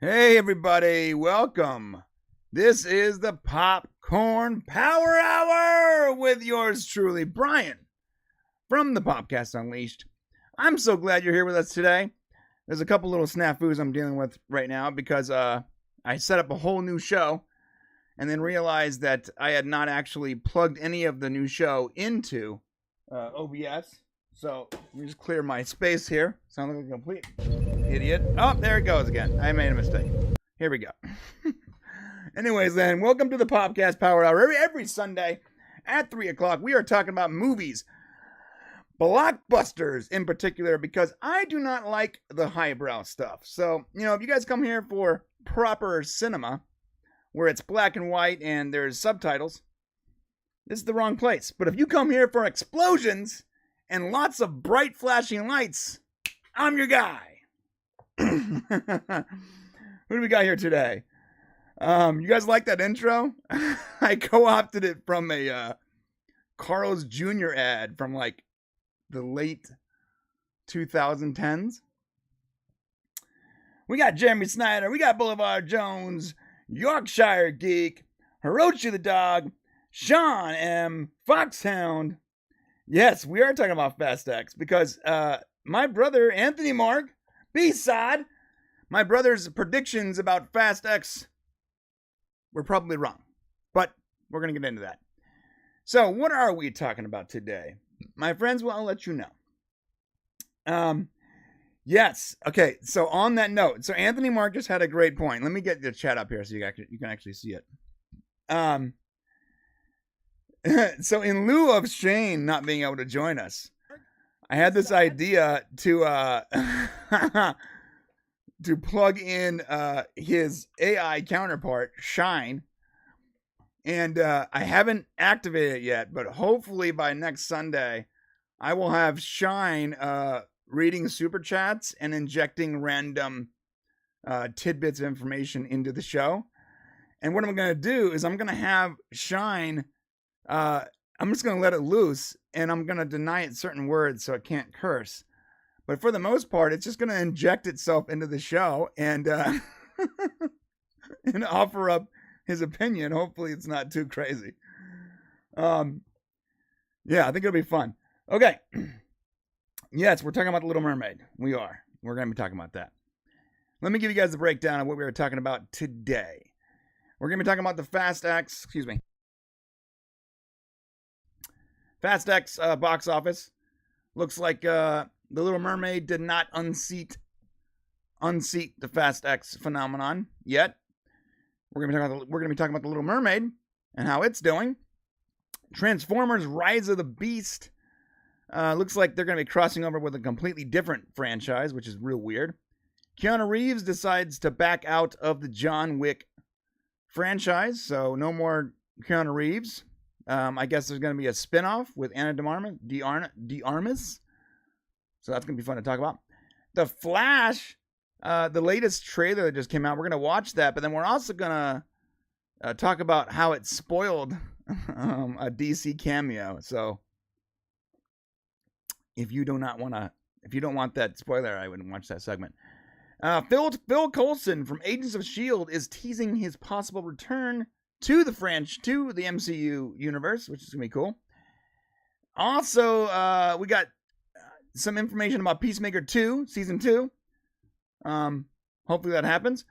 Hey everybody, welcome. This is the Popcorn Power Hour with yours truly, Brian, from the Popcast Unleashed. I'm so glad you're here with us today. There's a couple little snafus I'm dealing with right now because I set up a whole new show and then realized that I had not actually plugged any of the new show into OBS. So let me just clear my space here. Sound like a complete idiot. Oh, there it goes again. I made a mistake. Here we go. Anyways, then, welcome to the Popcast Power Hour. Every Sunday at 3 o'clock, we are talking about movies. Blockbusters in particular, because I do not like the highbrow stuff. So, if you guys come here for proper cinema, where it's black and white and there's subtitles, this is the wrong place. But if you come here for explosions and lots of bright flashing lights, I'm your guy. Who do we got here today? You guys like that intro? I co-opted it from a Carl's Jr. ad from like the late 2010s. We got Jeremy Snyder, we got Boulevard Jones, Yorkshire Geek, Hiroshi the Dog, Sean M, Foxhound. Yes, we are talking about Fast X because my brother Anthony Mark, B-side, my brother's predictions about Fast X were probably wrong, but we're going to get into that. So what are we talking about today? My friends, well, I'll let you know. Yes, okay, so on that note, so Anthony Mark just had a great point. Let me get the chat up here so you can actually see it. So in lieu of Shane not being able to join us, I had this idea to to plug in his AI counterpart, Shine. And I haven't activated it yet, but hopefully by next Sunday, I will have Shine reading super chats and injecting random tidbits of information into the show. And what I'm going to do is I'm going to have Shine, I'm just going to let it loose, and I'm going to deny it certain words so it can't curse. But for the most part, it's just going to inject itself into the show and and offer up his opinion. Hopefully it's not too crazy. Yeah, I think it'll be fun. Okay. Yes, we're talking about The Little Mermaid. We are. We're going to be talking about that. Let me give you guys the breakdown of what we were talking about today. We're going to be talking about the Fast X box office. Looks like The Little Mermaid did not unseat the Fast X phenomenon yet. We're going to be talking about The Little Mermaid and how it's doing. Transformers: Rise of the Beast. Looks like they're going to be crossing over with a completely different franchise, which is real weird. Keanu Reeves decides to back out of the John Wick franchise, so no more Keanu Reeves. I guess there's going to be a spinoff with Anna de Armas. So that's going to be fun to talk about. The Flash, the latest trailer that just came out, we're going to watch that, but then we're also going to talk about how it spoiled a DC cameo. So if you don't want that spoiler, I wouldn't watch that segment. Phil Coulson from Agents of S.H.I.E.L.D. is teasing his possible return to the MCU universe, which is going to be cool. Also, we got some information about Peacemaker 2, Season 2. Hopefully that happens.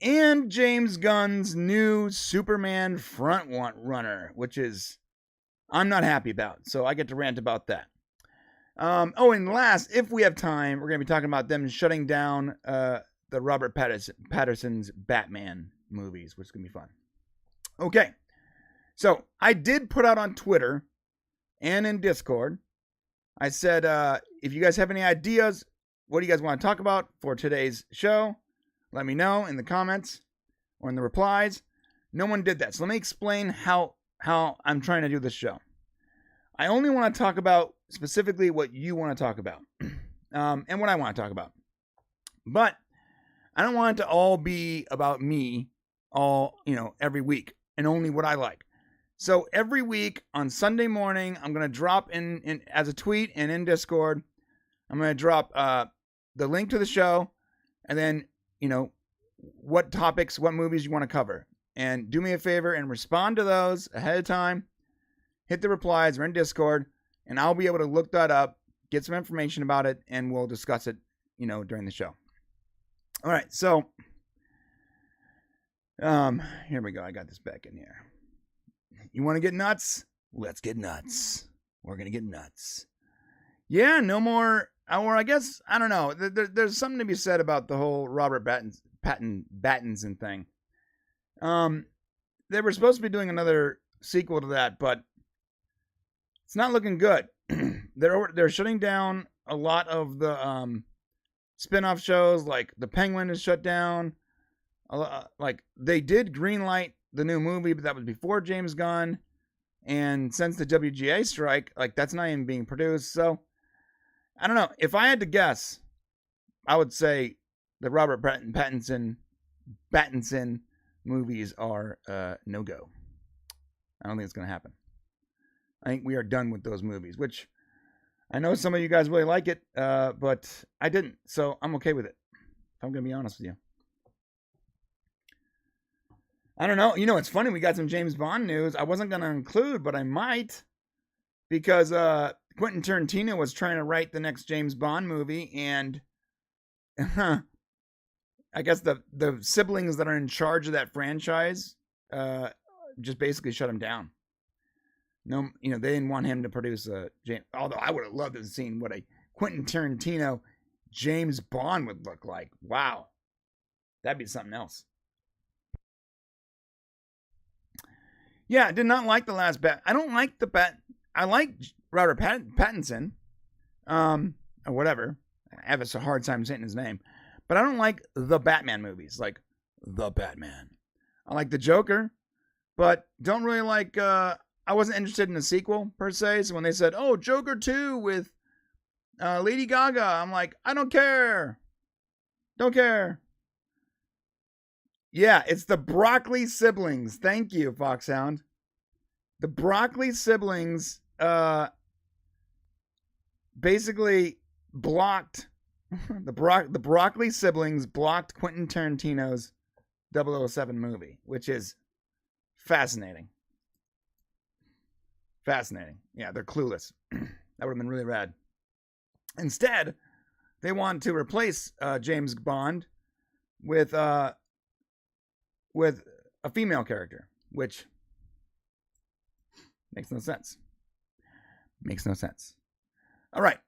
And James Gunn's new Superman front runner, which is I'm not happy about. So I get to rant about that. And last, if we have time, we're going to be talking about them shutting down the Robert Pattinson's Batman movies, which is going to be fun. Okay, so I did put out on Twitter and in Discord, I said, if you guys have any ideas, what do you guys want to talk about for today's show? Let me know in the comments or in the replies. No one did that, so let me explain how I'm trying to do this show. I only want to talk about specifically what you want to talk about and what I want to talk about. But I don't want it to all be about me every week and only what I like. So every week on Sunday morning, I'm going to drop in as a tweet and in Discord, I'm going to drop the link to the show and then, what topics, what movies you want to cover. And do me a favor and respond to those ahead of time. Hit the replies. We're in Discord. And I'll be able to look that up, get some information about it, and we'll discuss it, during the show. All right, so here we go. I got this back in here. You want to get nuts? Let's get nuts. We're going to get nuts. Yeah, no more, or I guess, I don't know. There's something to be said about the whole Robert Pattinson thing. They were supposed to be doing another sequel to that, but it's not looking good. They're shutting down a lot of the spin-off shows, like The Penguin is shut down. Like, they did greenlight the new movie, but that was before James Gunn. And since the WGA strike, like, that's not even being produced. So, I don't know. If I had to guess, I would say the Robert Pattinson movies are no-go. I don't think it's going to happen. I think we are done with those movies, which I know some of you guys really like it, but I didn't, so I'm okay with it. I'm going to be honest with you. I don't know. It's funny. We got some James Bond news. I wasn't going to include, but I might, because Quentin Tarantino was trying to write the next James Bond movie, and I guess the siblings that are in charge of that franchise just basically shut him down. No, they didn't want him to produce a James. Although I would have loved to have seen what a Quentin Tarantino James Bond would look like. Wow, that'd be something else. Yeah, I did not like the last Bat. I don't like the Bat. I like Robert Pattinson, or whatever. I have a hard time saying his name, but I don't like the Batman movies. Like the Batman. I like the Joker, but don't really like. I wasn't interested in a sequel, per se, so when they said, oh, Joker 2 with Lady Gaga, I'm like, I don't care. Don't care. Yeah, it's the Broccoli siblings. Thank you, Foxhound. The Broccoli siblings basically blocked, the Broccoli siblings blocked Quentin Tarantino's 007 movie, which is fascinating. Fascinating. Yeah, they're clueless. That would have been really rad. Instead, they want to replace James Bond with a female character, which makes no sense. Makes no sense. All right.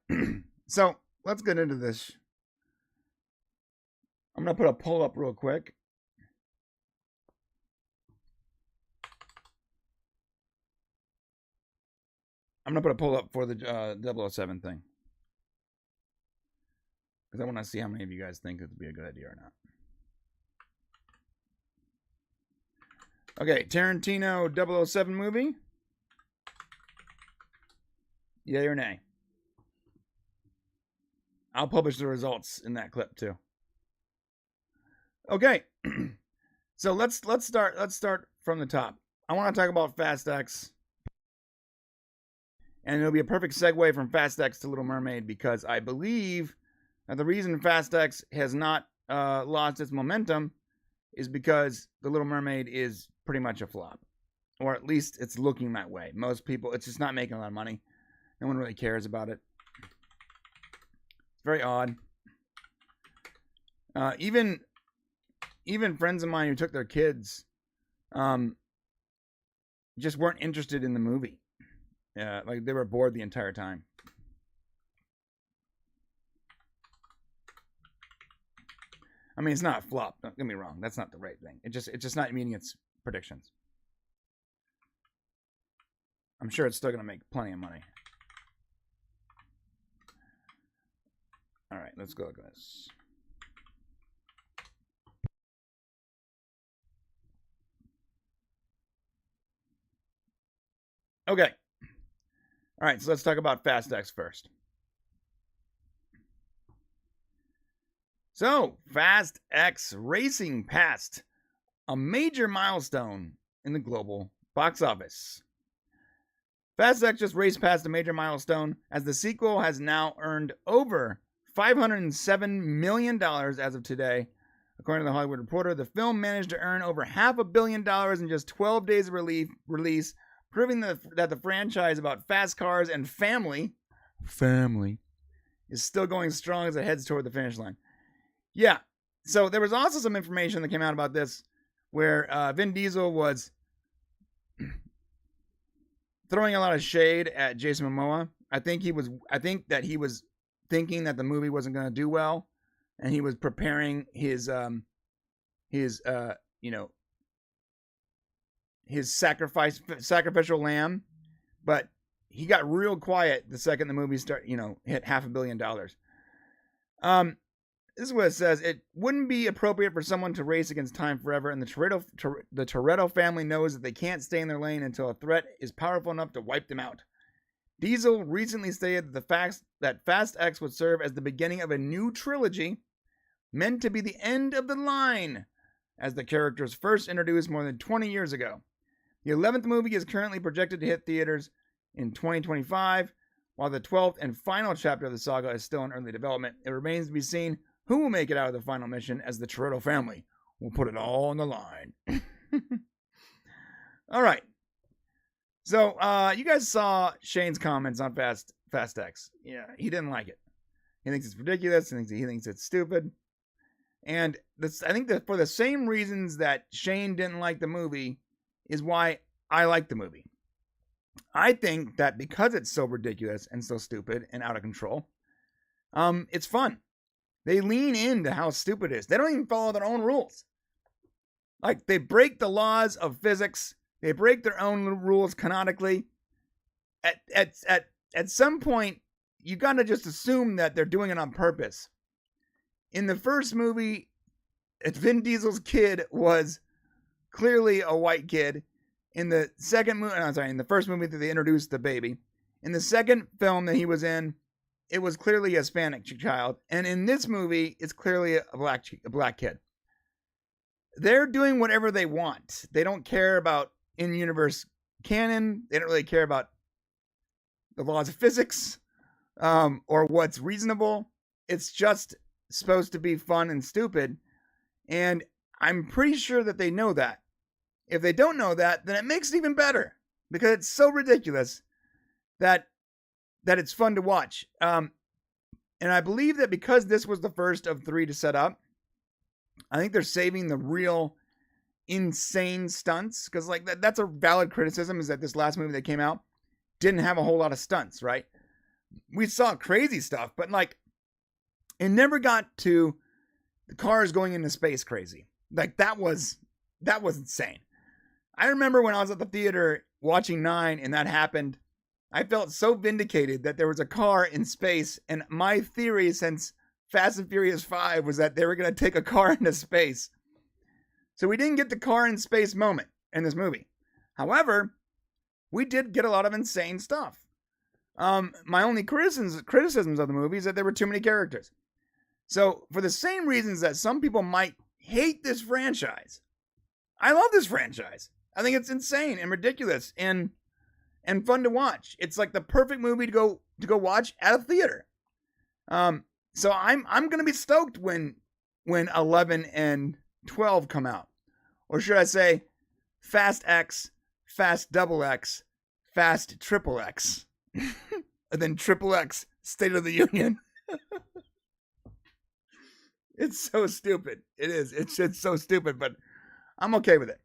So let's get into this. I'm going to put a poll up real quick. I'm going to put a poll up for the 007 thing. Because I want to see how many of you guys think it would be a good idea or not. Okay, Tarantino 007 movie. Yay or nay? I'll publish the results in that clip too. Okay. So let's start from the top. I want to talk about Fast X. And it'll be a perfect segue from Fast X to Little Mermaid, because I believe that the reason Fast X has not lost its momentum is because The Little Mermaid is pretty much a flop. Or at least it's looking that way. Most people, it's just not making a lot of money. No one really cares about it. It's very odd. Even friends of mine who took their kids just weren't interested in the movie. Like they were bored the entire time. I mean, it's not a flop. Don't get me wrong. That's not the right thing. It's just not meeting its predictions. I'm sure it's still going to make plenty of money. All right, let's go look at this. Okay. All right, so let's talk about Fast X first. So, Fast X racing past a major milestone in the global box office. Fast X just raced past a major milestone as the sequel has now earned over $507 million as of today, According to the Hollywood Reporter, the film managed to earn over $500 million in just 12 days of release, proving that the franchise about fast cars and family is still going strong as it heads toward the finish line. Yeah, so there was also some information that came out about this where Vin Diesel was throwing a lot of shade at Jason Momoa. I think that he was thinking that the movie wasn't going to do well, and he was preparing his sacrificial lamb, but he got real quiet the second the movie hit $500 million. This is what it says. It wouldn't be appropriate for someone to race against time forever, and the Toretto family knows that they can't stay in their lane until a threat is powerful enough to wipe them out. Diesel recently stated that Fast X would serve as the beginning of a new trilogy meant to be the end of the line, as the characters first introduced more than 20 years ago. The 11th movie is currently projected to hit theaters in 2025, while the 12th and final chapter of the saga is still in early development. It remains to be seen who will make it out of the final mission, as the Toretto family will put it all on the line. All right. So, you guys saw Shane's comments on Fast X. Yeah, he didn't like it. He thinks it's ridiculous. He thinks it's stupid. And I think that for the same reasons that Shane didn't like the movie is why I like the movie. I think that because it's so ridiculous and so stupid and out of control, it's fun. They lean into how stupid it is. They don't even follow their own rules. Like, they break the laws of physics. They break their own rules canonically. At some point, you gotta just assume that they're doing it on purpose. In the first movie, Vin Diesel's kid was clearly a white kid. In the first movie that they introduced the baby. In the second film that he was in, it was clearly a Hispanic child. And in this movie, it's clearly a black kid. They're doing whatever they want. They don't care about in-universe canon. They don't really care about the laws of physics or what's reasonable. It's just supposed to be fun and stupid. And I'm pretty sure that they know that. If they don't know that, then it makes it even better. Because it's so ridiculous that it's fun to watch. And I believe that because this was the first of 3 to set up, I think they're saving the real insane stunts. Because that's a valid criticism, is that this last movie that came out didn't have a whole lot of stunts, right? We saw crazy stuff, but it never got to the cars going into space crazy. That was insane. I remember when I was at the theater watching 9 and that happened, I felt so vindicated that there was a car in space. And my theory since Fast and Furious 5 was that they were going to take a car into space. So we didn't get the car in space moment in this movie. However, we did get a lot of insane stuff. My only criticisms of the movie is that there were too many characters. So for the same reasons that some people might hate this franchise, I love this franchise. I think it's insane and ridiculous and fun to watch. It's like the perfect movie to go watch at a theater. So I'm gonna be stoked when 11 and 12 come out, or should I say, Fast X, Fast Double X, Fast Triple X, and then Triple X State of the Union. It's so stupid. It is. It's so stupid, but I'm okay with it.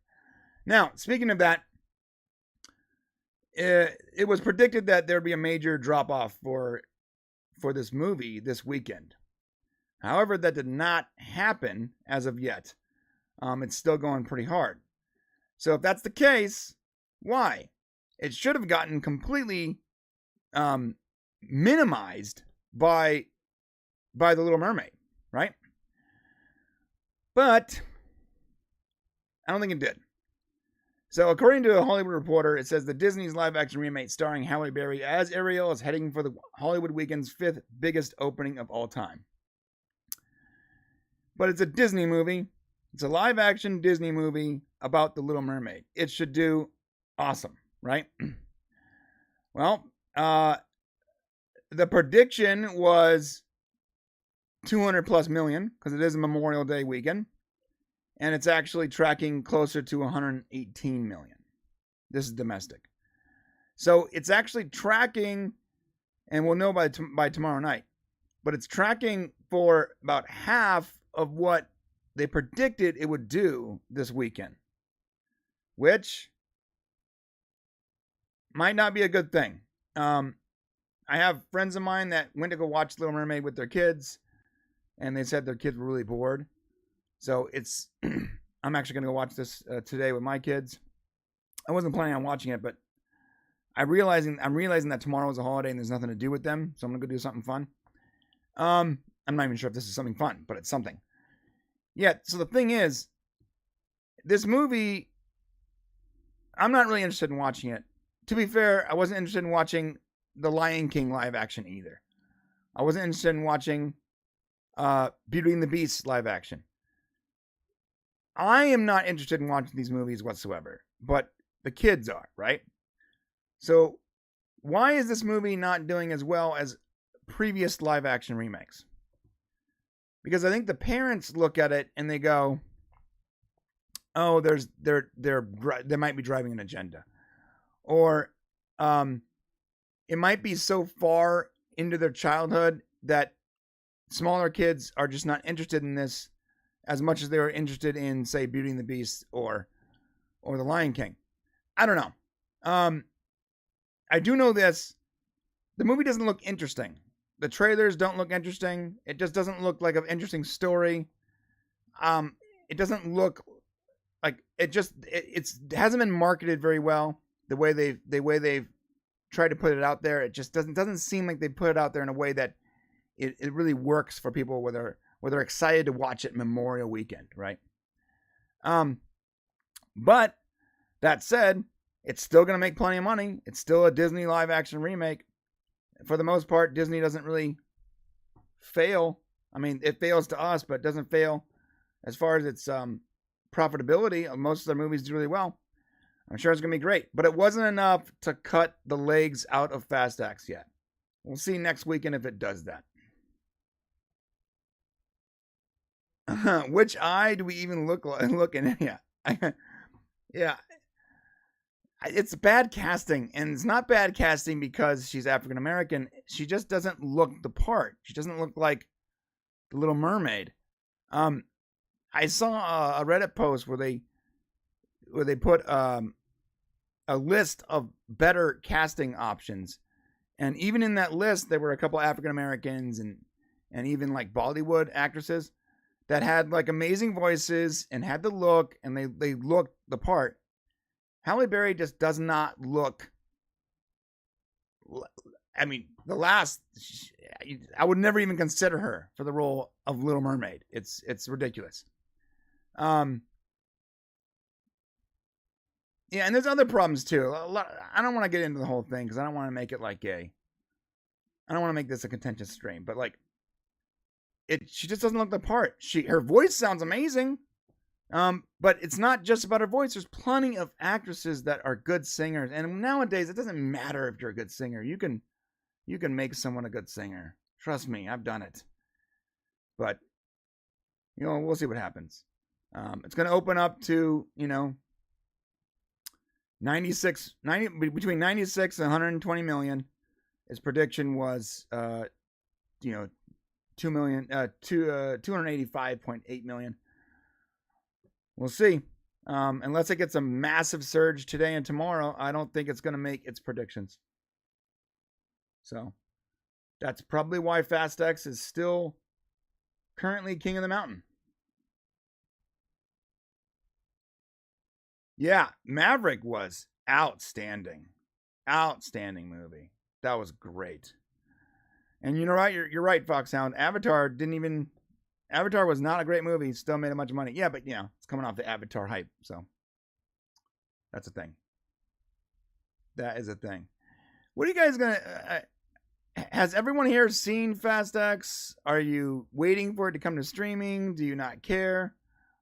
Now, speaking of that, it was predicted that there would be a major drop-off for this movie this weekend. However, that did not happen as of yet. It's still going pretty hard. So if that's the case, why? It should have gotten completely minimized by The Little Mermaid, right? But I don't think it did. So according to a Hollywood Reporter, it says that Disney's live-action remake starring Halle Berry as Ariel is heading for the Hollywood Weekend's 5th biggest opening of all time. But it's a Disney movie. It's a live-action Disney movie about The Little Mermaid. It should do awesome, right? Well, the prediction was 200 plus million, because it is a Memorial Day weekend. and it's actually tracking closer to 118 million. This is domestic. So it's actually tracking, and we'll know by tomorrow night, but it's tracking for about half of what they predicted it would do this weekend, which might not be a good thing. I have friends of mine that went to go watch Little Mermaid with their kids, and they said their kids were really bored. So it's, I'm actually going to go watch this today with my kids. I wasn't planning on watching it, but I'm realizing that tomorrow is a holiday and there's nothing to do with them, so I'm going to go do something fun. I'm not even sure if this is something fun, but it's something. Yeah, so the thing is, this movie, I'm not really interested in watching it. To be fair, I wasn't interested in watching the Lion King live action either. I wasn't interested in watching Beauty and the Beast live action. I am not interested in watching these movies whatsoever, but the kids are, right? So why is this movie not doing as well as previous live action remakes? Because I think the parents look at it and they go, "Oh, they might be driving an agenda," or it might be so far into their childhood that smaller kids are just not interested in this as much as they were interested in, say, Beauty and the Beast or The Lion King. I don't know. I do know this. The movie doesn't look interesting. The trailers don't look interesting. It just doesn't look like an interesting story. It doesn't look like it hasn't been marketed very well. The way they've tried to put it out there, it just doesn't seem like they put it out there in a way that it really works for people where they're excited to watch it Memorial Weekend, right? But that said, it's still going to make plenty of money. It's still a Disney live action remake. For the most part, Disney doesn't really fail. I mean, it fails to us, but it doesn't fail as far as its profitability. Most of their movies do really well. I'm sure it's going to be great, but it wasn't enough to cut the legs out of Fast X yet. We'll see next weekend if it does that. Which eye do we even look in? Yeah. It's bad casting, and it's not bad casting because she's African American. She just doesn't look the part. She doesn't look like the Little Mermaid. I saw a Reddit post where they put a list of better casting options, and even in that list, there were a couple African Americans and even like Bollywood actresses that had like amazing voices and had the look, and they looked the part. Halle Berry just does not look. I mean, I would never even consider her for the role of Little Mermaid. It's ridiculous. Yeah, and there's other problems too. I don't want to get into the whole thing because I don't want to make it like I don't want to make this a contentious stream, but like, she just doesn't look the part. Her voice sounds amazing. But it's not just about her voice. There's plenty of actresses that are good singers, and nowadays it doesn't matter if you're a good singer. You can make someone a good singer. Trust me, I've done it. But we'll see what happens. It's going to open up to between 96 and 120 million. His prediction was 285.8 million. We'll see. Unless it gets a massive surge today and tomorrow, I don't think it's going to make its predictions. So that's probably why Fast X is still currently king of the mountain. Yeah, Maverick was outstanding. Outstanding movie. That was great. And you're right, Foxhound. Avatar was not a great movie. Still made a bunch of money. Yeah, but it's coming off the Avatar hype. So that's a thing. That is a thing. What are you guys gonna? Has everyone here seen Fast X? Are you waiting for it to come to streaming? Do you not care?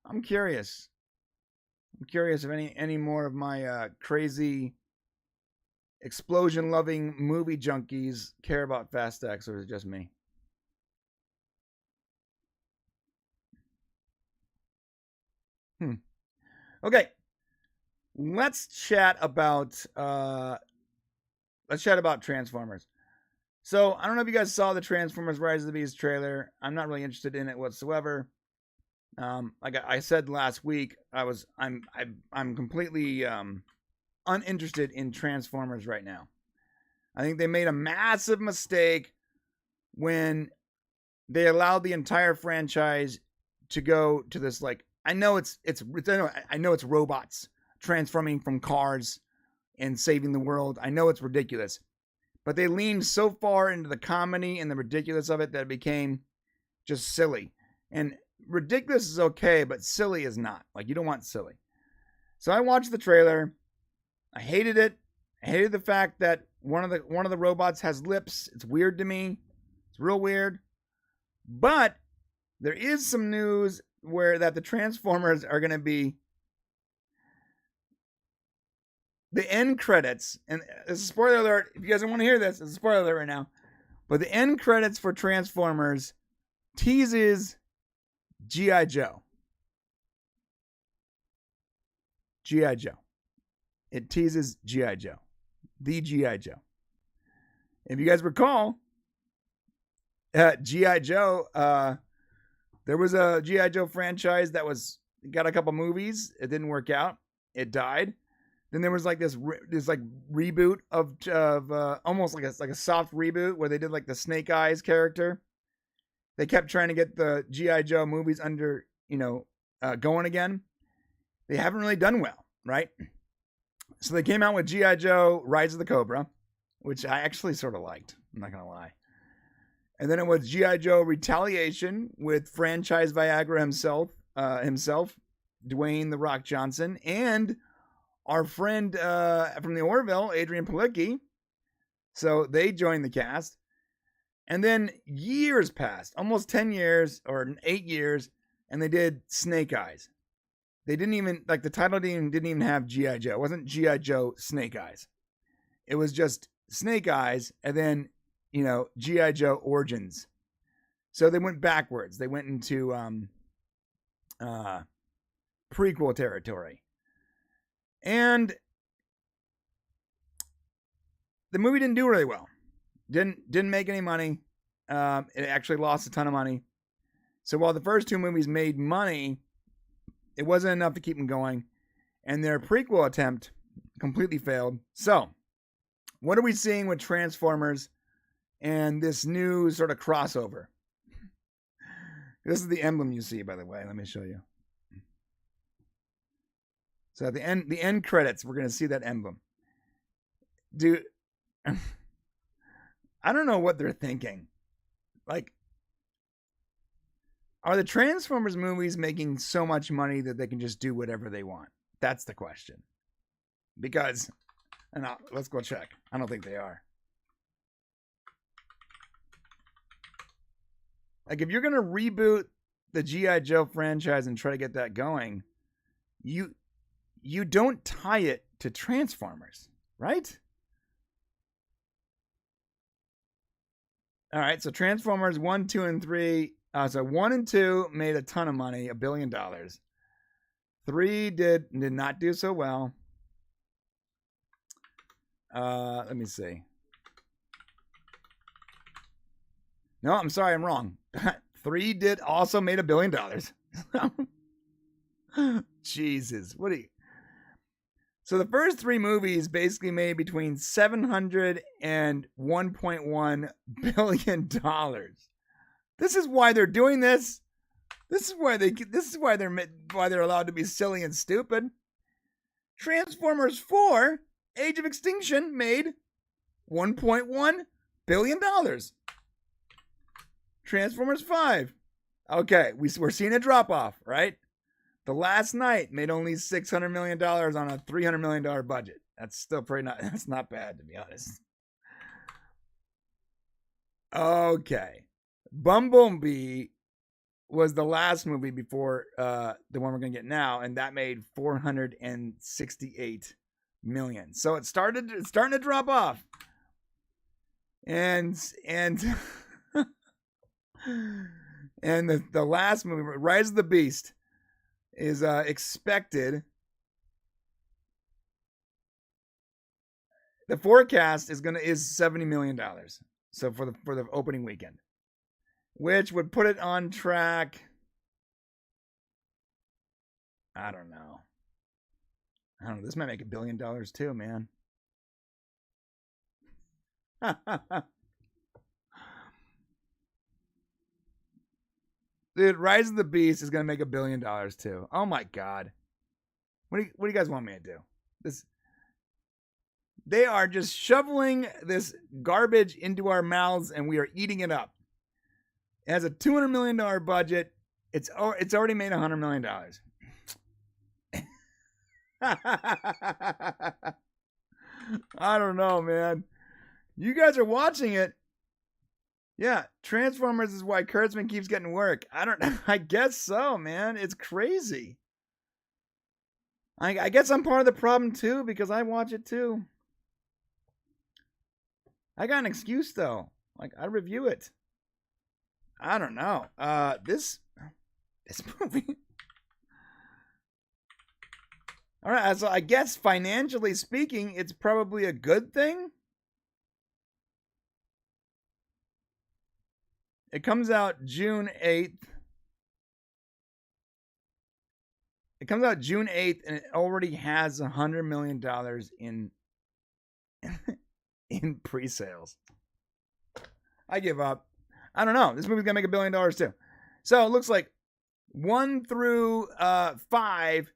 I'm curious. I'm curious if any more of my crazy explosion-loving movie junkies care about Fast X, or is it just me? Okay, let's chat about Transformers. So I don't know if you guys saw the Transformers Rise of the Beast trailer. I'm not really interested in it whatsoever. Like I said last week, I'm completely uninterested in Transformers right now. I think they made a massive mistake when they allowed the entire franchise to go to this, like, I know it's robots transforming from cars and saving the world. I know it's ridiculous. But they leaned so far into the comedy and the ridiculous of it that it became just silly. And ridiculous is okay, but silly is not. Like, you don't want silly. So I watched the trailer. I hated it. I hated the fact that one of the robots has lips. It's weird to me. It's real weird. But there is some news that the Transformers are going to be the end credits, and it's a spoiler alert. If you guys don't want to hear this, it's a spoiler alert right now. But the end credits for Transformers teases G.I. Joe. G.I. Joe. It teases G.I. Joe. The G.I. Joe. If you guys recall, G.I. Joe, there was a G.I. Joe franchise that got a couple movies. It didn't work out. It died. Then there was like this like reboot of almost like a soft reboot where they did like the Snake Eyes character. They kept trying to get the G.I. Joe movies under, going again. They haven't really done well, right? So they came out with G.I. Joe Rise of the Cobra, which I actually sort of liked. I'm not going to lie. And then it was G.I. Joe Retaliation with franchise Viagra himself, Dwayne "The Rock" Johnson, and our friend from the Orville, Adrian Palicki. So they joined the cast. And then years passed, almost 10 years or 8 years, and they did Snake Eyes. They didn't even, like, the title didn't even have G.I. Joe. It wasn't G.I. Joe Snake Eyes. It was just Snake Eyes and then, G.I. Joe Origins. So they went backwards. They went into prequel territory. And the movie didn't do really well. Didn't make any money. It actually lost a ton of money. So while the first two movies made money, it wasn't enough to keep them going. And their prequel attempt completely failed. So what are we seeing with Transformers and this new sort of crossover? This is the emblem you see, by the way. Let me show you. So at the end credits, we're going to see that emblem. Dude, I don't know what they're thinking. Like, are the Transformers movies making so much money that they can just do whatever they want? That's the question. Because, let's go check. I don't think they are. Like, if you're going to reboot the G.I. Joe franchise and try to get that going, you don't tie it to Transformers, right? All right, so Transformers 1, 2, and 3. So 1 and 2 made a ton of money, $1 billion. 3 did not do so well. Let me see. No, I'm sorry, I'm wrong. 3 did also made $1 billion. Jesus, what are you? So the first 3 movies basically made between $700 and $1.1 billion. This is why they're doing this. This is why they're allowed to be silly and stupid. Transformers 4: Age of Extinction made $1.1 billion. Transformers 5. Okay, we're seeing a drop off, right? The Last Night made only $600 million on a $300 million budget. That's still that's not bad, to be honest. Okay. Bumblebee was the last movie before the one we're going to get now, and that made $468 million. So it's starting to drop off. And and the last movie, Rise of the Beast, is expected The forecast is $70 million. So for the opening weekend, which would put it on track. I don't know. This might make $1 billion too, man. Dude, Rise of the Beast is gonna make $1 billion too. Oh my god. What do you guys want me to do? They are just shoveling this garbage into our mouths and we are eating it up. It has a $200 million budget. It's already made $100 million. I don't know, man. You guys are watching it. Yeah, Transformers is why Kurtzman keeps getting work. I guess so, man. It's crazy. I guess I'm part of the problem too because I watch it too. I got an excuse though. Like I review it. I don't know. This movie. All right, so I guess financially speaking, it's probably a good thing. It comes out June 8th. And it already has $100 million in pre-sales. I give up. I don't know. This movie's gonna make $1 billion too. So it looks like 1 through 5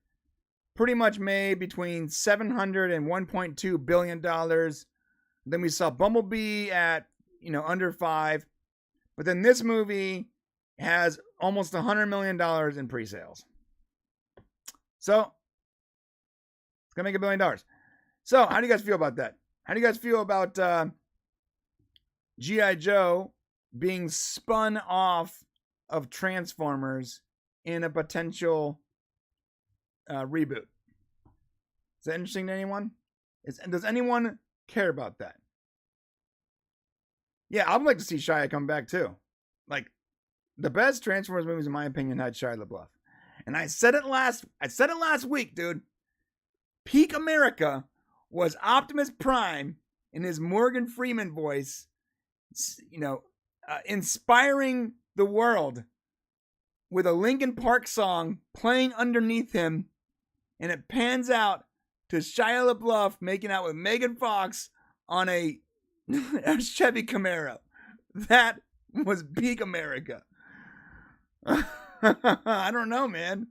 pretty much made between $700 and $1.2 billion. Then we saw Bumblebee at under 5. But then this movie has almost $100 million in pre-sales. So, it's going to make $1 billion. So, how do you guys feel about that? How do you guys feel about G.I. Joe being spun off of Transformers in a potential reboot? Is that interesting to anyone? Does anyone care about that? Yeah, I'd like to see Shia come back too. Like, the best Transformers movies, in my opinion, had Shia LaBeouf. And I said it last week, dude. Peak America was Optimus Prime in his Morgan Freeman voice, inspiring the world with a Linkin Park song playing underneath him, and it pans out to Shia LaBeouf making out with Megan Fox on a Chevy Camaro. That was peak America. I don't know, man.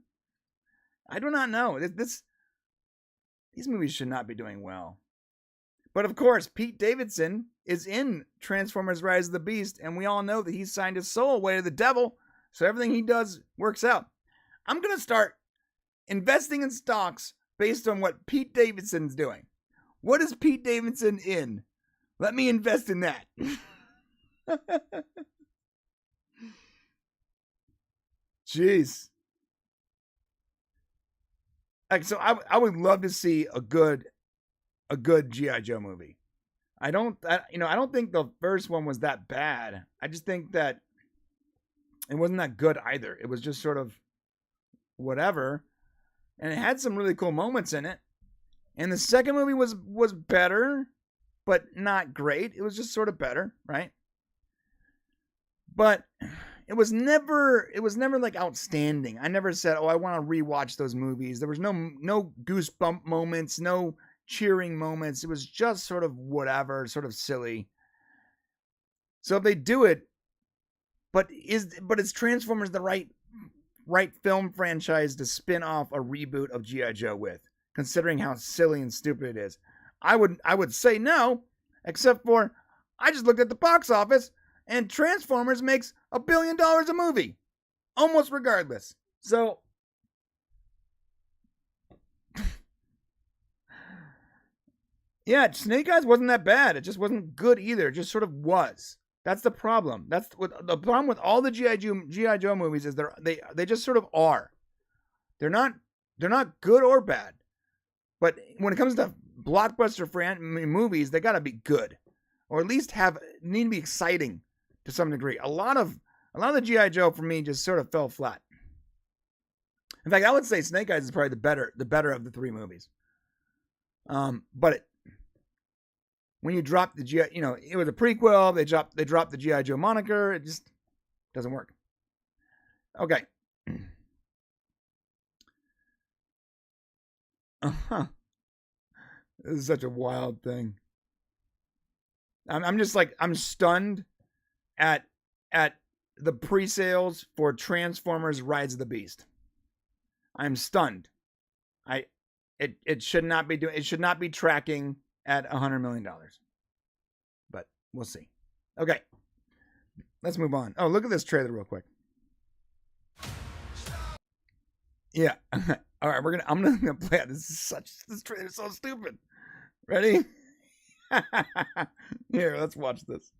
I do not know. These movies should not be doing well. But of course, Pete Davidson is in Transformers Rise of the Beast, and we all know that he's signed his soul away to the devil, so everything he does works out. I'm going to start investing in stocks based on what Pete Davidson's doing. What is Pete Davidson in? Let me invest in that. Jeez. Like, so I would love to see a good G.I. Joe movie. I don't think the first one was that bad. I just think that it wasn't that good either. It was just sort of whatever. And it had some really cool moments in it. And the second movie was better, but not great. It was just sort of better, right? But it was never like outstanding. I never said, "Oh, I want to rewatch those movies." There was no goosebump moments, no cheering moments. It was just sort of whatever, sort of silly. So if they do it, but is Transformers the right film franchise to spin off a reboot of G.I. Joe with, considering how silly and stupid it is? I would say no, except for I just looked at the box office and Transformers makes $1 billion a movie, almost regardless. So, yeah, Snake Eyes wasn't that bad. It just wasn't good either. It just sort of was. That's the problem. That's what the problem with all the G.I. Joe movies is. They just sort of are. They're not good or bad. But when it comes to blockbuster movies, they gotta be good, or at least need to be exciting to some degree. A lot of the G.I. Joe for me just sort of fell flat. In fact, I would say Snake Eyes is probably the better of the three movies. But when you drop the G.I., it was a prequel. They dropped the G.I. Joe moniker. It just doesn't work. Okay. This is such a wild thing. I'm just like, I'm stunned at the pre-sales for Transformers Rise of the Beast. I'm stunned. It should not be tracking at $100 million. But we'll see. Okay. Let's move on. Oh, look at this trailer real quick. Yeah. All right, I'm gonna play it. This trailer is so stupid. Ready? Here, let's watch this.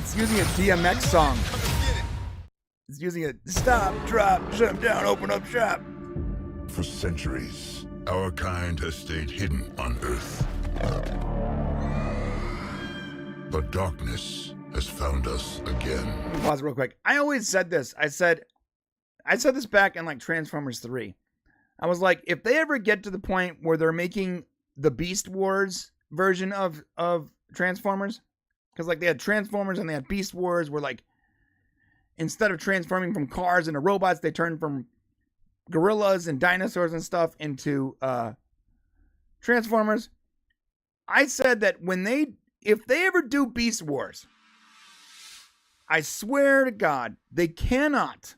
It's using a DMX song. It's using a stop, drop, shut him down, open up shop. For centuries, our kind has stayed hidden on Earth. But darkness has found us again. Let me pause real quick. I always said this. I said this back in like Transformers 3. I was like, if they ever get to the point where they're making the Beast Wars version of Transformers, because like they had Transformers and they had Beast Wars, where like instead of transforming from cars into robots, they turned from gorillas and dinosaurs and stuff into Transformers. I said that if they ever do Beast Wars, I swear to God, they cannot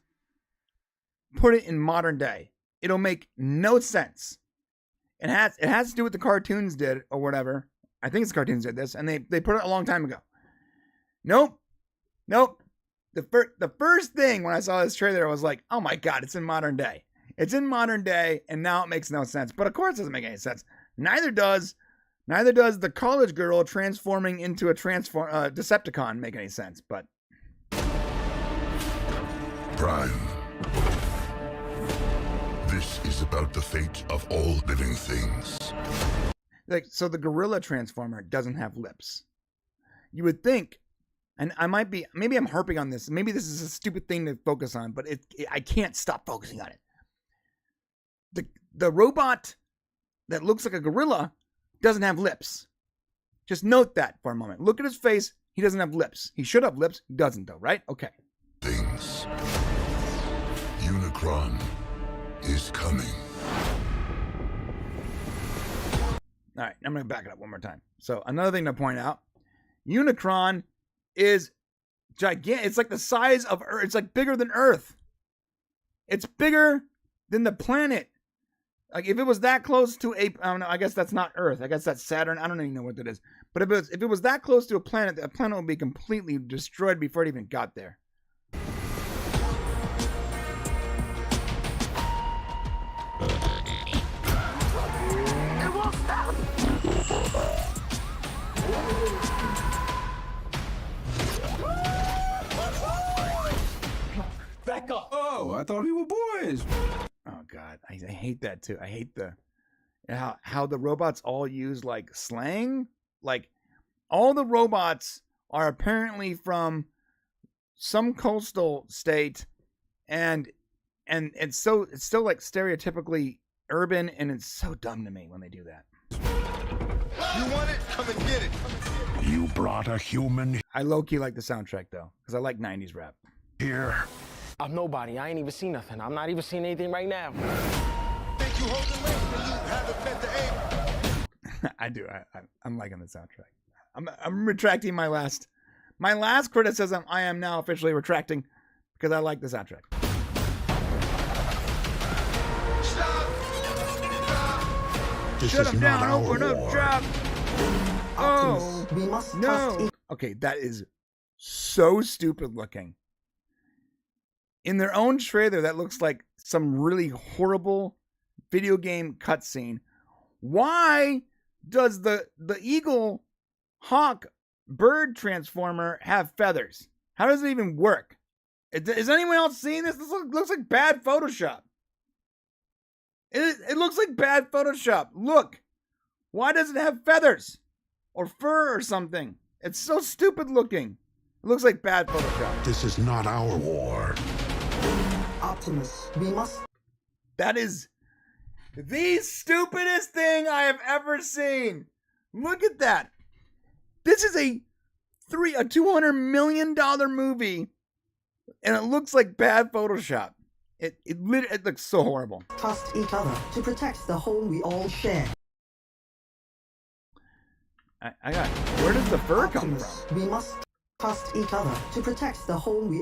put it in modern day. It'll make no sense. It has to do what the cartoons did or whatever. I think it's the cartoons did this, and they put it a long time ago. Nope. The first thing when I saw this trailer, I was like, oh my God, it's in modern day. It's in modern day, and now it makes no sense. But of course it doesn't make any sense. Neither does the college girl transforming into a Decepticon make any sense. But Prime. This is about the fate of all living things. Like, so the gorilla transformer doesn't have lips. You would think, and maybe I'm harping on this. Maybe this is a stupid thing to focus on, but I can't stop focusing on it. The robot that looks like a gorilla doesn't have lips. Just note that for a moment. Look at his face. He doesn't have lips. He should have lips. He doesn't though, right? Okay. Things. Unicron is coming. All right, I'm going to back it up one more time. So another thing to point out, Unicron is gigantic. It's like the size of Earth. It's like bigger than Earth. It's bigger than the planet. Like if it was that close to I don't know, I guess that's not Earth. I guess that's Saturn. I don't even know what that is. But if it was that close to a planet, the planet would be completely destroyed before it even got there. Back up. Oh, I thought we were boys. Oh God, I hate that too. I hate how the robots all use like slang. Like all the robots are apparently from some coastal state, and it's still like stereotypically urban, and it's so dumb to me when they do that. You want it? Come and get it. You brought a human I low-key like the soundtrack though, because I like 90s rap. here. I'm nobody. I ain't even seen nothing. I'm not even seeing anything right now. Think you hold the link and you haven't met the aim. I do. I'm liking the soundtrack. I'm retracting my last criticism. I am now officially retracting because I like the soundtrack. Shut him down, open up shop. Oh, we must no. Okay, that is so stupid looking. In their own trailer, that looks like some really horrible video game cutscene. Why does the eagle hawk bird transformer have feathers? How does it even work? Is anyone else seeing this? This looks like bad Photoshop. It looks like bad Photoshop. Look. Why does it have feathers? Or fur or something? It's so stupid looking. It looks like bad Photoshop. This is not our war. Optimus, we must. That is The stupidest thing I have ever seen. Look at that. This is a $200 million movie, and it looks like bad Photoshop. It looks so horrible. Trust each other to protect the home we all share. I got. Where does the fur come Optimus, from? we must trust each other to protect the home we.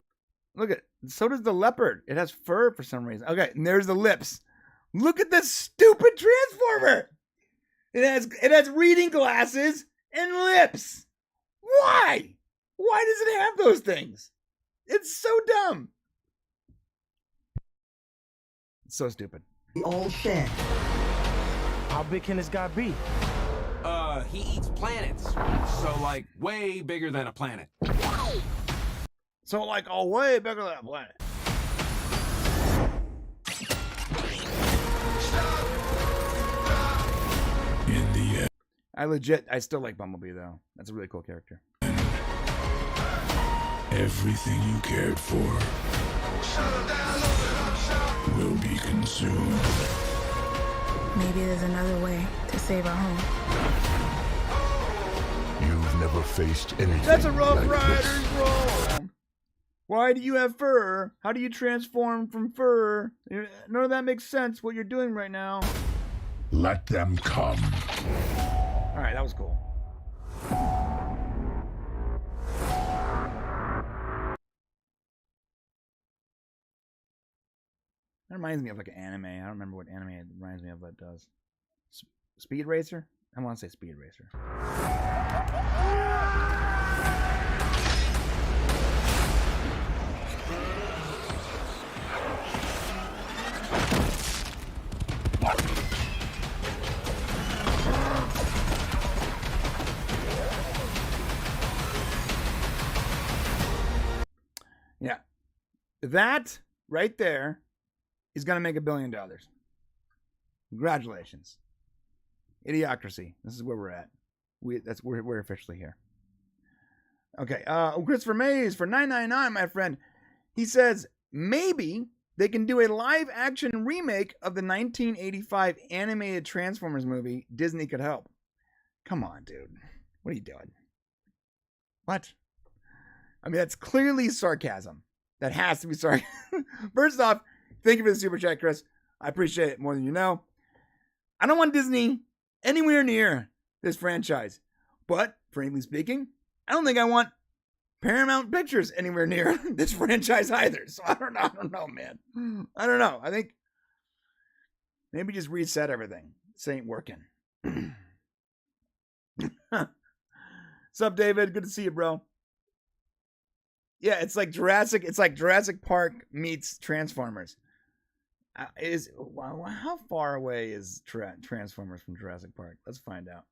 Look at. So does the leopard. It has fur for some reason. Okay, and there's the lips. Look at this stupid transformer. It has reading glasses and lips. Why? Why does it have those things? It's so dumb. It's so stupid. We all share. How big can this guy be? He eats planets. So, like, way bigger than a planet. So like all way bigger than a planet. In the end, I still like Bumblebee though. That's a really cool character. everything you cared for will be consumed. Maybe there's another way to save our home. You've never faced anything That's a Rough like Riders this. roll. Why do you have fur? How do you transform from fur? None of that makes sense, what you're doing right now. Let them come. Alright, that was cool. That reminds me of like an anime. I don't remember what anime it reminds me of, but it does. Speed Racer? I want to say Speed Racer. Yeah. That right there is going to make $1 billion. Congratulations. Idiocracy. This is where we're at. We're officially here. Okay. Christopher Mays for $9.99, my friend. He says maybe they can do a live action remake of the 1985 animated Transformers movie. Disney could help. Come on, dude. What are you doing? What? I mean, that's clearly sarcasm. That has to be sarcasm. First off, thank you for the super chat, Chris. I appreciate it more than you know. I don't want Disney anywhere near this franchise. But, frankly speaking, I don't think I want Paramount Pictures anywhere near this franchise either. So I don't know, man. I don't know. I think maybe just reset everything. This ain't working. Sup, David? Good to see you, bro. Yeah, it's like Jurassic Park meets Transformers. How far away is Transformers from Jurassic Park? Let's find out.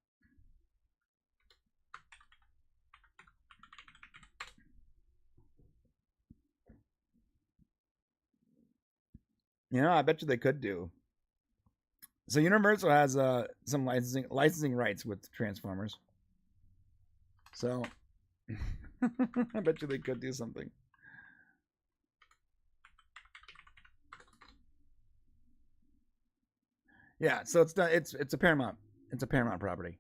You know, I bet you they could do. So Universal has some licensing rights with Transformers. So I bet you they could do something. Yeah, so it's done. It's a Paramount. It's a Paramount property.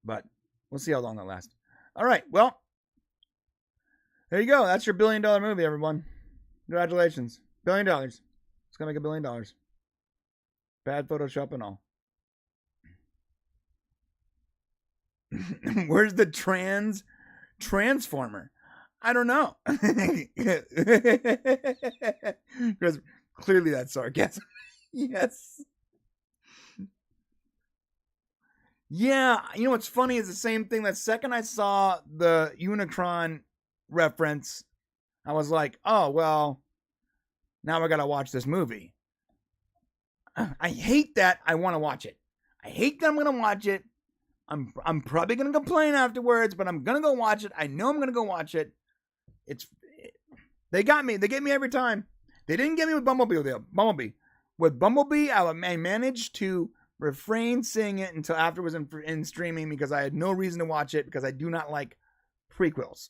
But we'll see how long that lasts. All right, well, there you go. That's your $1 billion movie, everyone. Congratulations, $1 billion. It's gonna make $1 billion. Bad Photoshop and all. Where's the Transformer? I don't know. Because clearly that's sarcasm. Yes. Yeah, you know what's funny is the same thing. That second I saw the Unicron reference, I was like, oh, well, now I gotta watch this movie. I hate that I want to watch it. I hate that I'm gonna watch it. I'm probably gonna complain afterwards, but I'm gonna go watch it. I know I'm gonna go watch it. They got me. They get me every time. They didn't get me with Bumblebee though. With Bumblebee, I managed to refrain seeing it until after it was in streaming because I had no reason to watch it because I do not like prequels.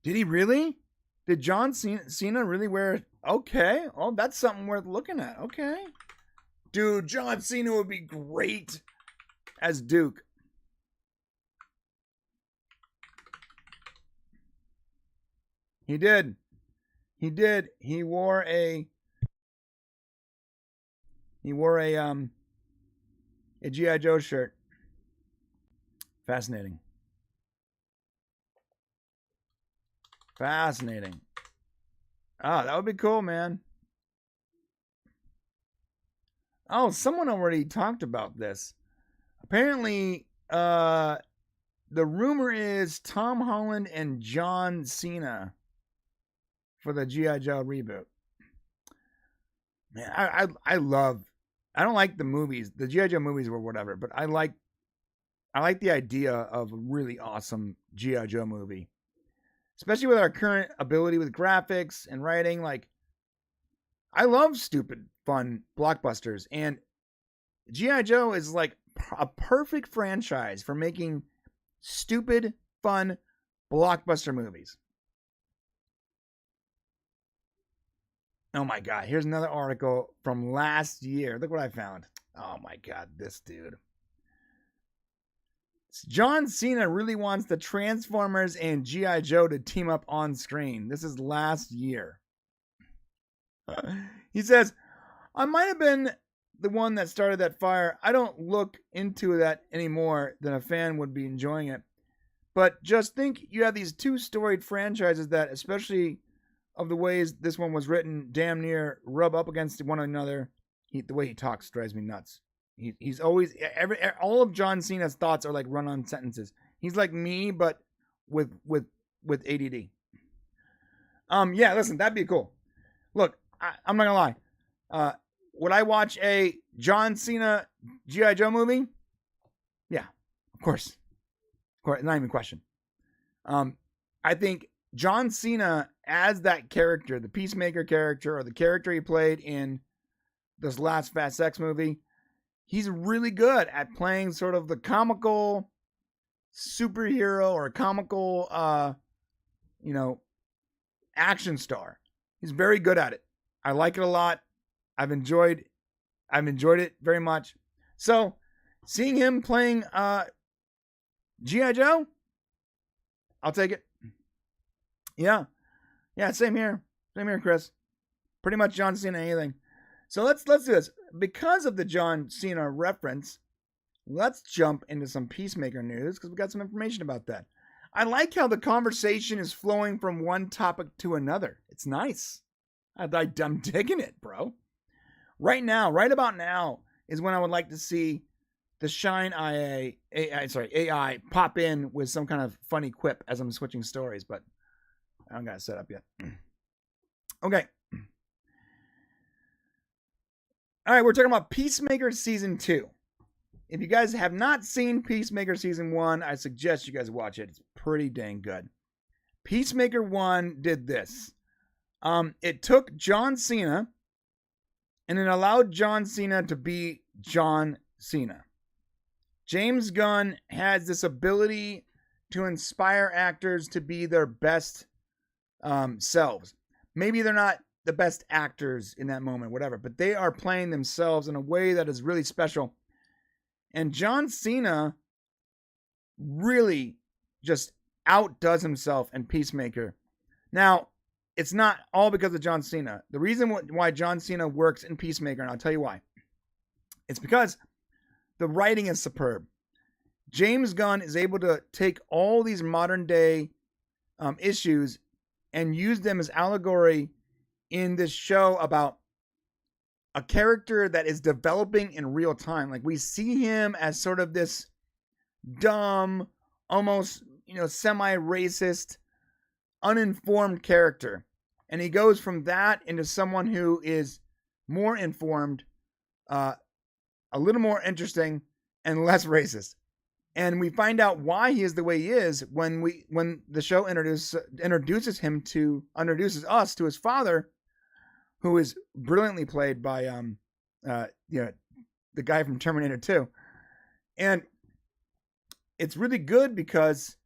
Did he really? Did John Cena really wear? Okay. Oh, that's something worth looking at. Okay. Dude, John Cena would be great as Duke. He did. He did. He wore a G.I. Joe shirt. Fascinating. Fascinating. Oh, that would be cool, man. Oh, someone already talked about this. Apparently, the rumor is Tom Holland and John Cena for the G.I. Joe reboot. Man, I don't like the movies, the G.I. Joe movies or whatever, but I like the idea of a really awesome G.I. Joe movie. Especially with our current ability with graphics and writing. Like, I love stupid, fun blockbusters. And G.I. Joe is like a perfect franchise for making stupid, fun blockbuster movies. Oh my God. Here's another article from last year. Look what I found. Oh my God, this dude. John Cena really wants the Transformers and G.I. Joe to team up on screen. This is last year. He says, I might have been the one that started that fire. I don't look into that anymore than a fan would be enjoying it. But just think you have these two storied franchises that, especially of the ways this one was written, damn near rub up against one another. The way he talks drives me nuts. He's always all of John Cena's thoughts are like run-on sentences. He's like me, but with ADD. Yeah, listen, that'd be cool. Look, I'm not gonna lie. Would I watch a John Cena G.I. Joe movie? Yeah, of course, not even a question. I think John Cena as that character, the Peacemaker character, or the character he played in this last Fast X movie, he's really good at playing sort of the comical superhero or comical, action star. He's very good at it. I like it a lot. I've enjoyed it very much. So, seeing him playing G.I. Joe, I'll take it. Yeah, same here, Chris. Pretty much John Cena anything. So let's do this. Because of the John Cena reference, let's jump into some Peacemaker news because we got some information about that. I like how the conversation is flowing from one topic to another. It's nice. I'm digging it, bro. Right about now is when I would like to see the Shine AI pop in with some kind of funny quip as I'm switching stories, but I don't got it set up yet. Okay. All right, we're talking about Peacemaker Season 2. If you guys have not seen Peacemaker Season 1, I suggest you guys watch it. It's pretty dang good. Peacemaker 1 did this. It took John Cena and it allowed John Cena to be John Cena. James Gunn has this ability to inspire actors to be their best selves. Maybe they're not the best actors in that moment, whatever, but they are playing themselves in a way that is really special. And John Cena really just outdoes himself in Peacemaker. Now, it's not all because of John Cena. The reason why John Cena works in Peacemaker, and I'll tell you why, it's because the writing is superb. James Gunn is able to take all these modern day issues and use them as allegory in this show about a character that is developing in real time. Like, we see him as sort of this dumb, almost, semi-racist, uninformed character. And he goes from that into someone who is more informed, a little more interesting, and less racist. And we find out why he is the way he is when the show introduces us to his father, who is brilliantly played by the guy from Terminator 2. And it's really good because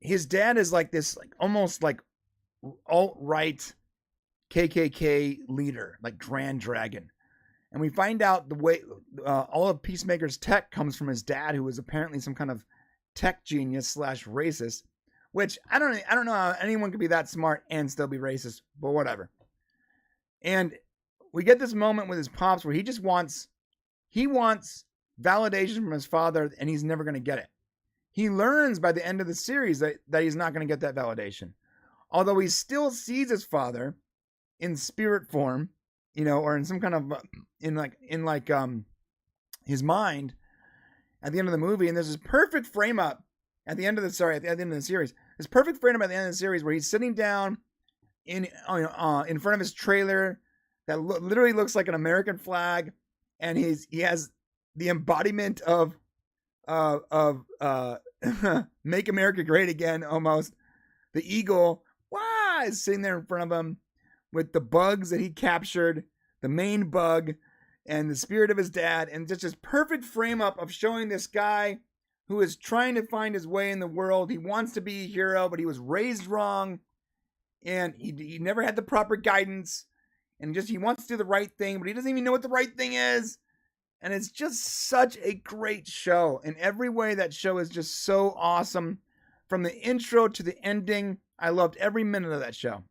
his dad is like this, like almost like alt-right KKK leader, like Grand Dragon. And we find out the way all of Peacemaker's tech comes from his dad, who was apparently some kind of tech genius / racist, which I don't know how anyone could be that smart and still be racist, but whatever. And we get this moment with his pops where he wants validation from his father, and he's never going to get it. He learns by the end of the series that he's not going to get that validation. Although he still sees his father in spirit form, or in some kind of in his mind at the end of the movie. And there's this perfect frame up at the end of the series. This perfect frame up at the end of the series where he's sitting down in front of his trailer that literally looks like an American flag, and he has the embodiment of Make America Great Again, almost. The eagle is sitting there in front of him with the bugs that he captured, the main bug, and the spirit of his dad, and just this perfect frame up of showing this guy who is trying to find his way in the world. He wants to be a hero, but he was raised wrong, and he never had the proper guidance, and he wants to do the right thing, but he doesn't even know what the right thing is. And it's just such a great show. In every way, that show is just so awesome. From the intro to the ending, I loved every minute of that show.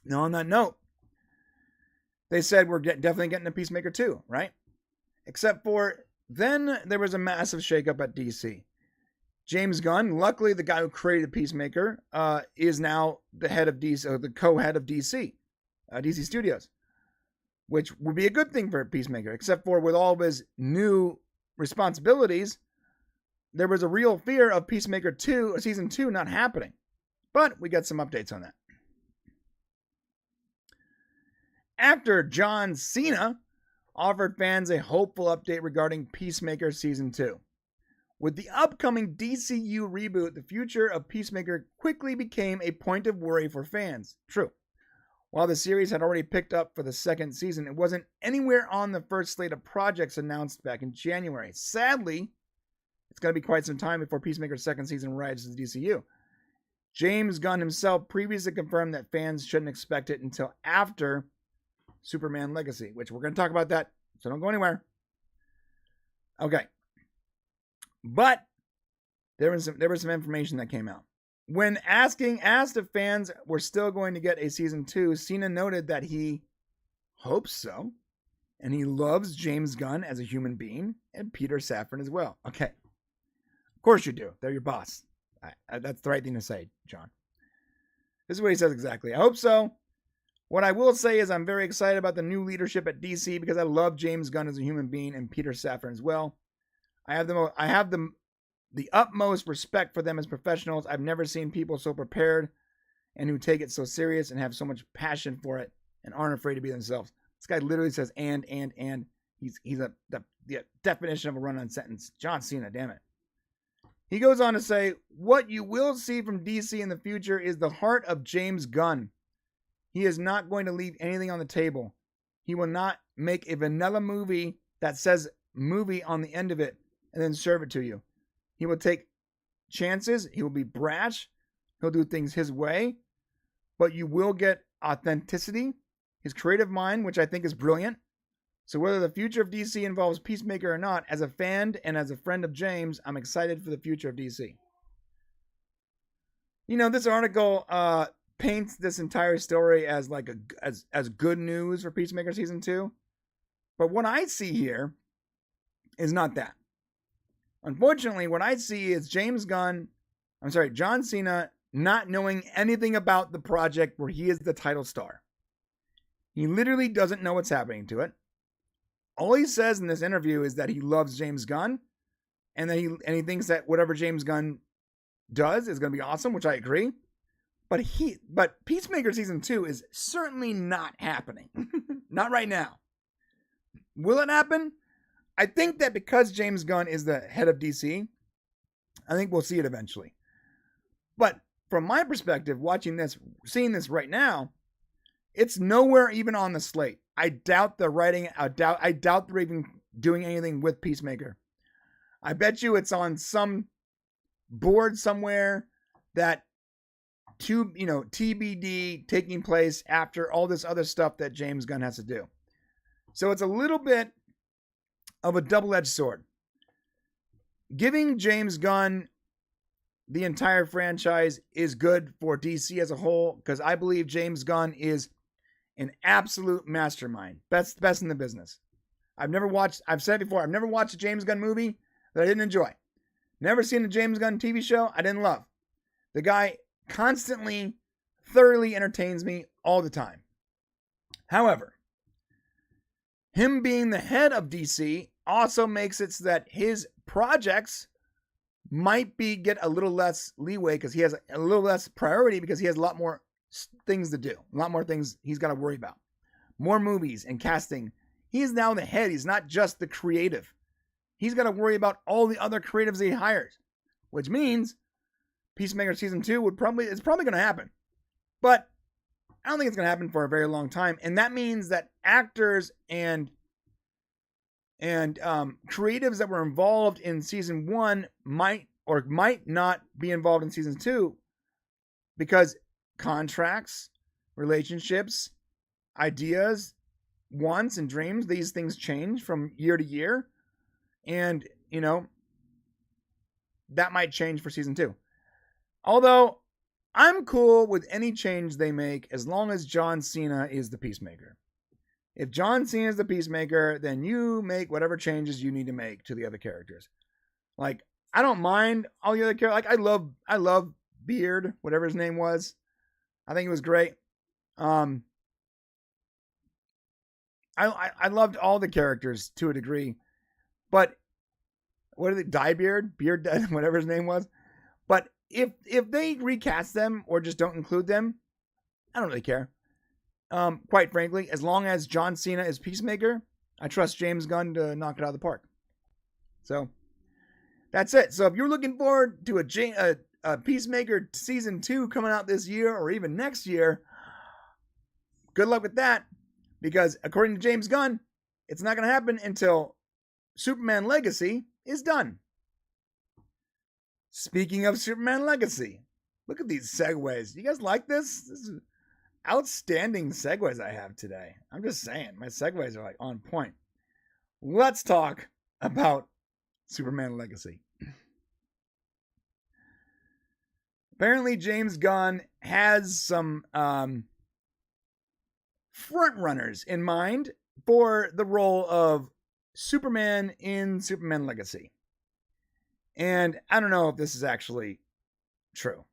Now, on that note, they said we're definitely getting a Peacemaker 2, right? Except for then there was a massive shakeup at DC. James Gunn, luckily the guy who created Peacemaker, is now the head of DC, the co-head of DC Studios, which would be a good thing for Peacemaker. Except for with all of his new responsibilities, there was a real fear of Peacemaker 2, season 2, not happening. But we got some updates on that. After John Cena offered fans a hopeful update regarding Peacemaker Season 2. With the upcoming DCU reboot, the future of Peacemaker quickly became a point of worry for fans. True. While the series had already picked up for the second season, it wasn't anywhere on the first slate of projects announced back in January. Sadly, it's going to be quite some time before Peacemaker's second season arrives to the DCU. James Gunn himself previously confirmed that fans shouldn't expect it until after Superman Legacy, which we're going to talk about that, so don't go anywhere. Okay. But there was some information that came out. When asked if fans were still going to get a season 2, Cena noted that he hopes so, and he loves James Gunn as a human being, and Peter Safran as well. Okay. Of course you do. They're your boss. That's the right thing to say, John. This is what he says exactly. I hope so. What I will say is I'm very excited about the new leadership at DC because I love James Gunn as a human being and Peter Safran as well. I have the utmost respect for them as professionals. I've never seen people so prepared and who take it so serious and have so much passion for it and aren't afraid to be themselves. This guy literally says and. He's the definition of a run-on sentence. John Cena, damn it. He goes on to say, what you will see from DC in the future is the heart of James Gunn. He is not going to leave anything on the table. He will not make a vanilla movie that says movie on the end of it and then serve it to you. He will take chances. He will be brash. He'll do things his way. But you will get authenticity, his creative mind, which I think is brilliant. So whether the future of DC involves Peacemaker or not, as a fan and as a friend of James, I'm excited for the future of DC. This article paints this entire story as as good news for Peacemaker Season 2. But what I see here is not that. Unfortunately, what I see is John Cena not knowing anything about the project where he is the title star. He literally doesn't know what's happening to it. All he says in this interview is that he loves James Gunn and that he thinks that whatever James Gunn does is going to be awesome, which I agree. But Peacemaker Season 2 is certainly not happening. Not right now. Will it happen? I think that because James Gunn is the head of DC, I think we'll see it eventually. But from my perspective, seeing this right now, it's nowhere even on the slate. I doubt they're writing. I doubt they're even doing anything with Peacemaker. I bet you it's on some board somewhere that TBD taking place after all this other stuff that James Gunn has to do. So it's a little bit of a double-edged sword. Giving James Gunn the entire franchise is good for DC as a whole, because I believe James Gunn is an absolute mastermind. Best in the business. I've said it before, I've never watched a James Gunn movie that I didn't enjoy. Never seen a James Gunn TV show I didn't love. The guy constantly, thoroughly entertains me all the time. However, him being the head of DC also makes it so that his projects might get a little less leeway, because he has a little less priority, because he has a lot more things to do. A lot more things he's got to worry about. More movies and casting. He is now the head. He's not just the creative. He's got to worry about all the other creatives that he hires, which means Peacemaker season 2 it's probably going to happen. But I don't think it's going to happen for a very long time. And that means that actors and creatives that were involved in season 1 might not be involved in season 2, because contracts, relationships, ideas, wants, and dreams, these things change from year to year. And, that might change for season 2. Although, I'm cool with any change they make as long as John Cena is the Peacemaker. If John Cena is the Peacemaker, then you make whatever changes you need to make to the other characters. Like, I don't mind all the other characters. Like, I love Beard, whatever his name was. I think it was great. I loved all the characters to a degree. But what is it? Beard, whatever his name was. But if they recast them or just don't include them, I don't really care. Quite frankly, as long as John Cena is Peacemaker, I trust James Gunn to knock it out of the park. So that's it. So if you're looking forward to a Peacemaker season 2 coming out this year or even next year, good luck with that, because according to James Gunn, it's not going to happen until Superman Legacy is done. Speaking of Superman Legacy, look at these segues. You guys like this? This is outstanding segues I have today. I'm just saying, my segues are like on point. Let's talk about Superman Legacy. Apparently, James Gunn has some front runners in mind for the role of Superman in Superman Legacy. And I don't know if this is actually true,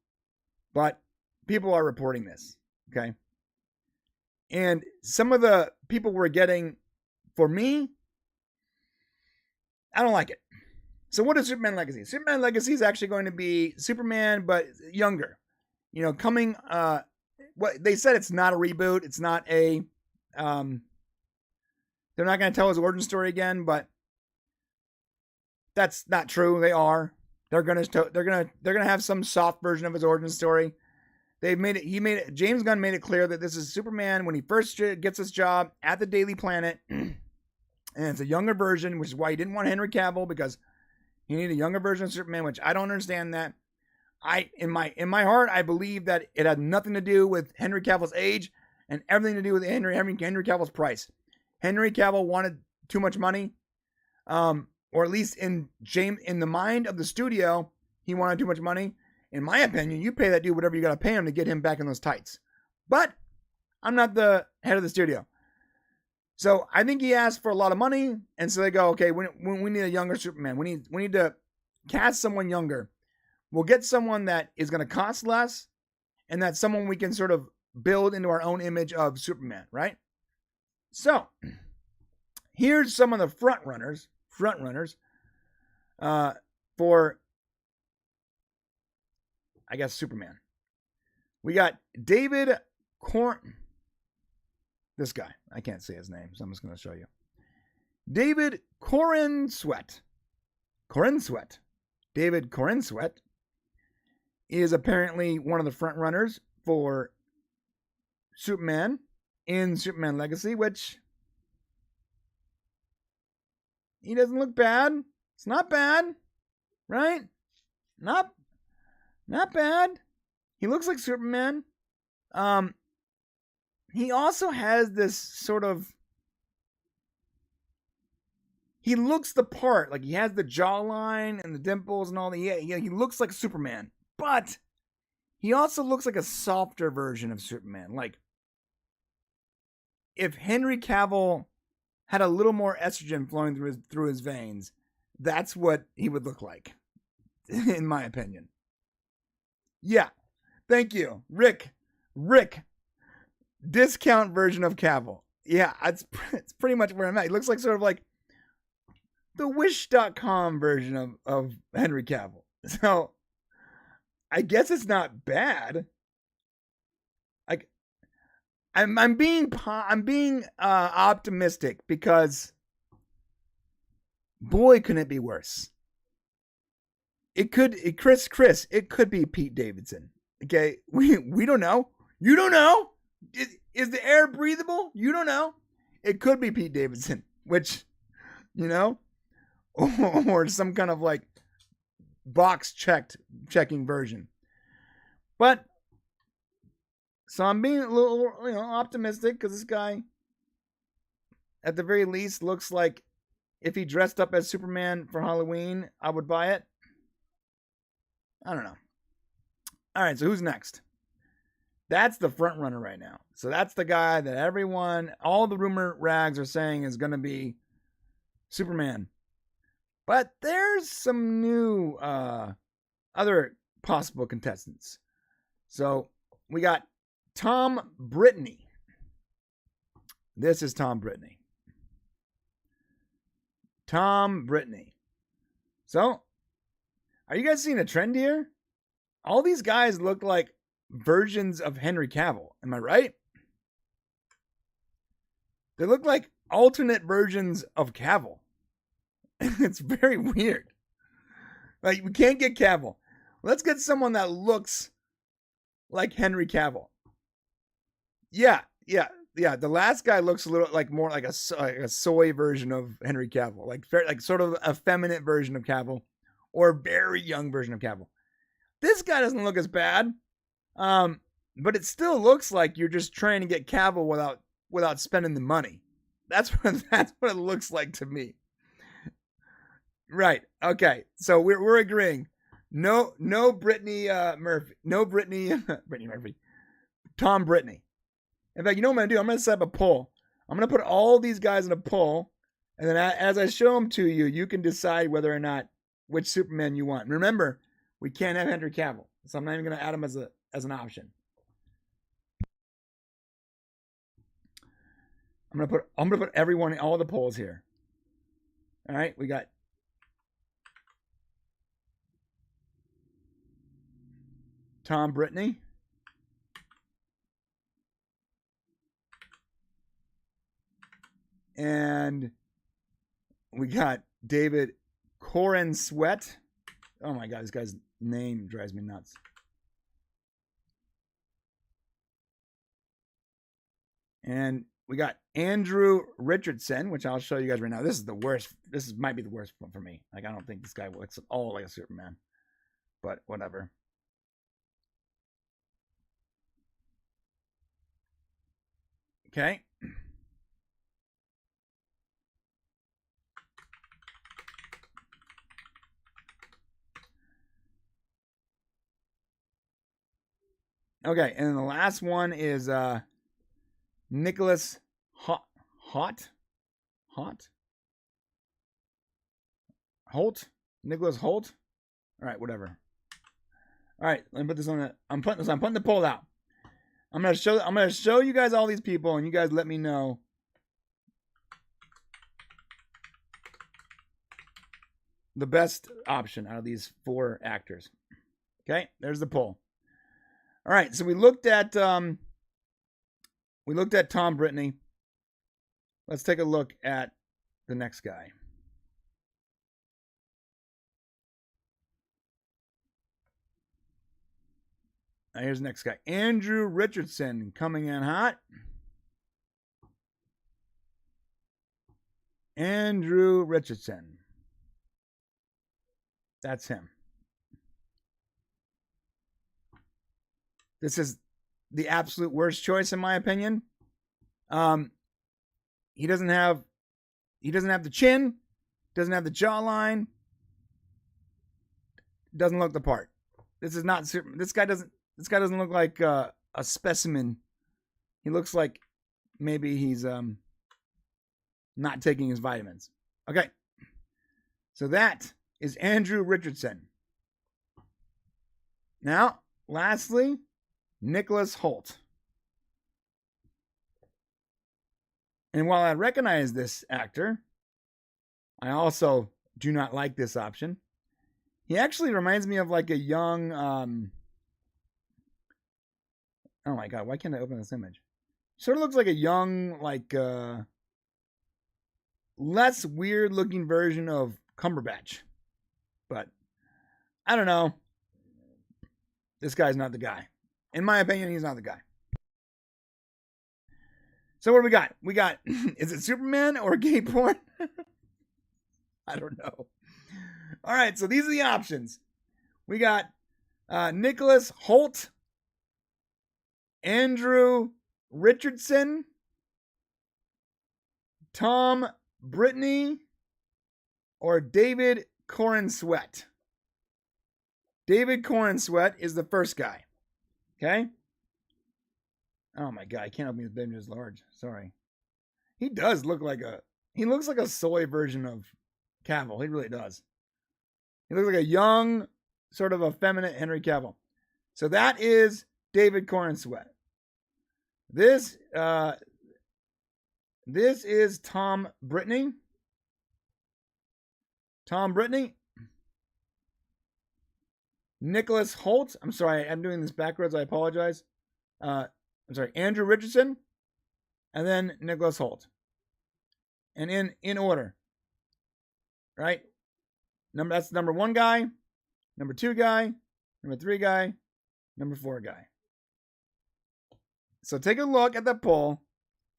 but people are reporting this, okay? And some of the people we're getting, for me, I don't like it. So what is Superman Legacy? Superman Legacy is actually going to be Superman, but younger. Coming, what they said, it's not a reboot. It's not a, they're not going to tell his origin story again, but that's not true. They are. They're gonna have some soft version of his origin story. James Gunn made it clear that this is Superman when he first gets his job at the Daily Planet, and it's a younger version, which is why he didn't want Henry Cavill, because he needed a younger version of Superman, which I don't understand that. In my heart, I believe that it had nothing to do with Henry Cavill's age and everything to do with Henry Cavill's price. Henry Cavill wanted too much money, or at least in the mind of the studio, he wanted too much money. In my opinion, you pay that dude whatever you got to pay him to get him back in those tights. But I'm not the head of the studio. So I think he asked for a lot of money, and so they go, okay, we need a younger Superman. We need to cast someone younger. We'll get someone that is going to cost less, and that's someone we can sort of build into our own image of Superman, right? So here's some of the front runners for, I guess, Superman. We got David this guy, I can't say his name, so I'm just going to show you. David Corenswet. David Corenswet is apparently one of the front runners for Superman in Superman Legacy, which he doesn't look bad. It's not bad, right? Not bad. He looks like Superman. He also has this sort of, he looks the part. Like, he has the jawline and the dimples and all that. Yeah, he looks like Superman. But he also looks like a softer version of Superman. Like, if Henry Cavill had a little more estrogen flowing through his veins, that's what he would look like, in my opinion. Yeah, thank you, Rick. Discount version of Cavill. Yeah, it's pretty much where I'm at. He looks like sort of like the Wish.com version of Henry Cavill. So I guess it's not bad. Like, I'm being optimistic because boy, couldn't it be worse. It could be Pete Davidson. Okay, we don't know. You don't know. Is the air breathable? You don't know. It could be Pete Davidson, which, you know, or some kind of like checking version. But so I'm being a little, optimistic because this guy, at the very least, looks like if he dressed up as Superman for Halloween, I would buy it. I don't know. All right, so who's next? That's the front runner right now. So that's the guy that all the rumor rags are saying is going to be Superman. But there's some new other possible contestants. So we got Tom Brittany. This is Tom Brittany. So, are you guys seeing a trend here? All these guys look like versions of Henry Cavill. Am I right? They look like alternate versions of Cavill. It's very weird. Like, we can't get Cavill. Let's get someone that looks like Henry Cavill. Yeah. The last guy looks a little like more like a soy version of Henry Cavill, like sort of a feminine version of Cavill, or a very young version of Cavill. This guy doesn't look as bad, but it still looks like you're just trying to get Cavill without spending the money. That's what it looks like to me. Right. Okay. So we're agreeing. No Brittany Murphy. No Brittany Murphy. Tom Brittany. In fact, you know what I'm going to do? I'm going to set up a poll. I'm going to put all these guys in a poll, and then as I show them to you, you can decide whether or not which Superman you want. Remember, we can't have Henry Cavill, so I'm not even going to add him as an option. I'm going to put everyone in all the polls here. All right, we got Tom Brittany. And we got David Corin Sweat. Oh my God, this guy's name drives me nuts. And we got Andrew Richardson, which I'll show you guys right now. This is the worst. Might be the worst one for me. Like, I don't think this guy looks at all like a Superman. But whatever. Okay. Okay, and then the last one is Nicholas Holt? Nicholas Holt? All right, whatever. All right, let me put this on I'm putting the poll out. I'm gonna show you guys all these people, and you guys let me know the best option out of these 4 actors. Okay, there's the poll. All right, so we looked at Tom Brittany. Let's take a look at the next guy. Now here's the next guy. Andrew Richardson coming in hot. Andrew Richardson. That's him. This is the absolute worst choice in my opinion. He doesn't have the chin, doesn't have the jawline, doesn't look the part. This guy doesn't look like a specimen. He looks like maybe he's not taking his vitamins. Okay. So that is Andrew Richardson. Now, lastly, Nicholas Hoult. And while I recognize this actor, I also do not like this option. He actually reminds me of like a young, oh my God, why can't I open this image? Sort of looks like a young, like, less weird looking version of Cumberbatch. But I don't know. This guy's not the guy. In my opinion, he's not the guy. So what do we got? We got, is it Superman or gay porn? I don't know. All right, so these are the options. We got Nicholas Hoult, Andrew Richardson, Tom Brittany, or David Corenswet. David Corenswet is the first guy. Okay? Oh my God, I can't open his image as large. Sorry. He does look like he looks like a soy version of Cavill. He really does. He looks like a young, sort of effeminate Henry Cavill. So that is David Corenswet. This is Tom Brittany. Tom Brittany. Nicholas Hoult. I'm sorry, I'm doing this backwards. I apologize. I'm sorry, Andrew Richardson. And then Nicholas Hoult. And in order. Right? That's number 1 guy, number 2 guy, number 3 guy, number 4 guy. So take a look at the poll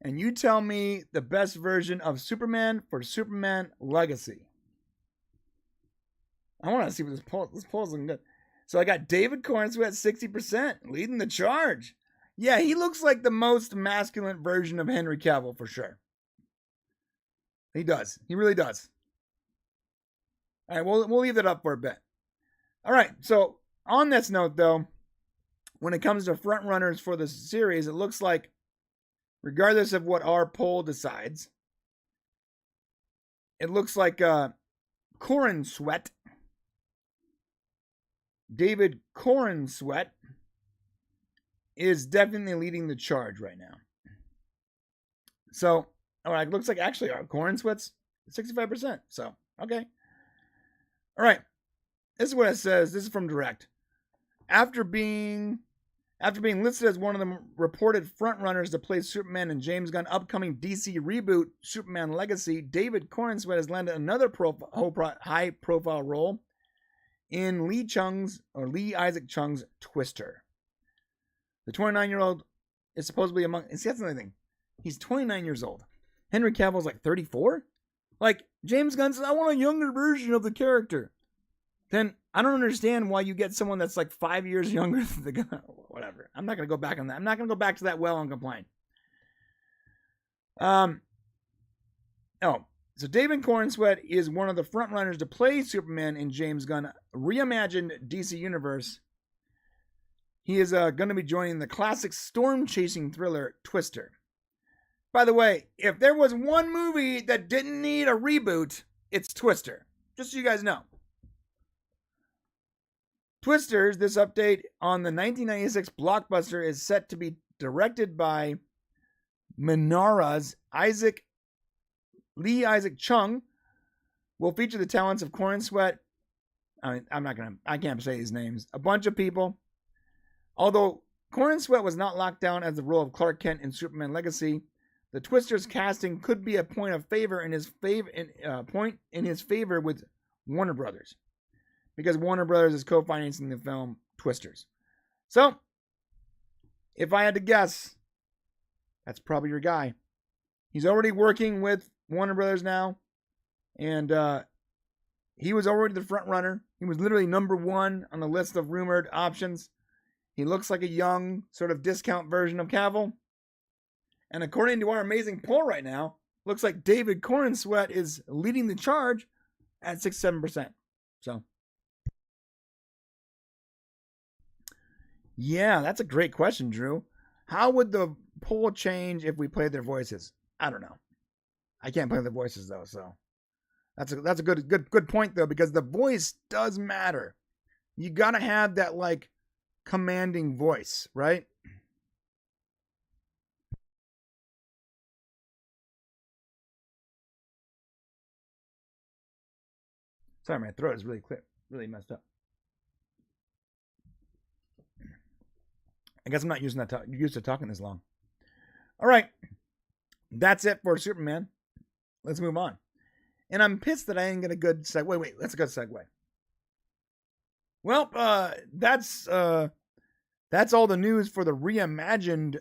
and you tell me the best version of Superman for Superman Legacy. I want to see what this poll's looking good. So I got David Corenswet 60%, leading the charge. Yeah, he looks like the most masculine version of Henry Cavill for sure. He does. He really does. All right, we'll leave that up for a bit. All right, so on this note, though, when it comes to front runners for the series, it looks like, regardless of what our poll decides, it looks like Corenswet, David Corenswet, is definitely leading the charge right now. So, all right, looks like actually Corenswet's 65%. So, okay. All right. This is what it says. This is from Direct. After being listed as one of the reported frontrunners to play Superman in James Gunn upcoming DC reboot Superman Legacy, David Corenswet has landed another high-profile role in Lee Isaac Chung's Twister. The 29-year-old is supposedly among... See, that's another thing. He's 29 years old. Henry Cavill's like 34? Like, James Gunn says, I want a younger version of the character. Then I don't understand why you get someone that's like 5 years younger than the guy. Whatever. I'm not going to go back on that. I'm not going to go back to that well and complain. So David Corenswet is one of the frontrunners to play Superman in James Gunn reimagined DC Universe. He is going to be joining the classic storm-chasing thriller Twister. By the way, if there was one movie that didn't need a reboot, it's Twister. Just so you guys know. Twisters, this update on the 1996 blockbuster, is set to be directed by Minara's Lee Isaac Chung. Will feature the talents of Corenswet. I can't say these names. A bunch of people. Although Corenswet was not locked down as the role of Clark Kent in Superman Legacy, the Twisters casting could be a point of favor in his favor with Warner Brothers, because Warner Brothers is co-financing the film Twisters. So, if I had to guess, that's probably your guy. He's already working with Warner Brothers now, and he was already the front runner. He was literally number 1 on the list of rumored options. He looks like a young, sort of discount version of Cavill. And according to our amazing poll right now, looks like David Corenswet is leading the charge at 67%. So, yeah, that's a great question, Drew. How would the poll change if we played their voices? I don't know. I can't play their voices though, so that's a good point though, because the voice does matter. You gotta have that like commanding voice, right? Sorry, my throat is really clear, really messed up. I guess I'm not used to talking this long. All right, that's it for Superman. Let's move on. And I'm pissed that I didn't get a good segue. Wait, that's a good segue. Well, that's all the news for the reimagined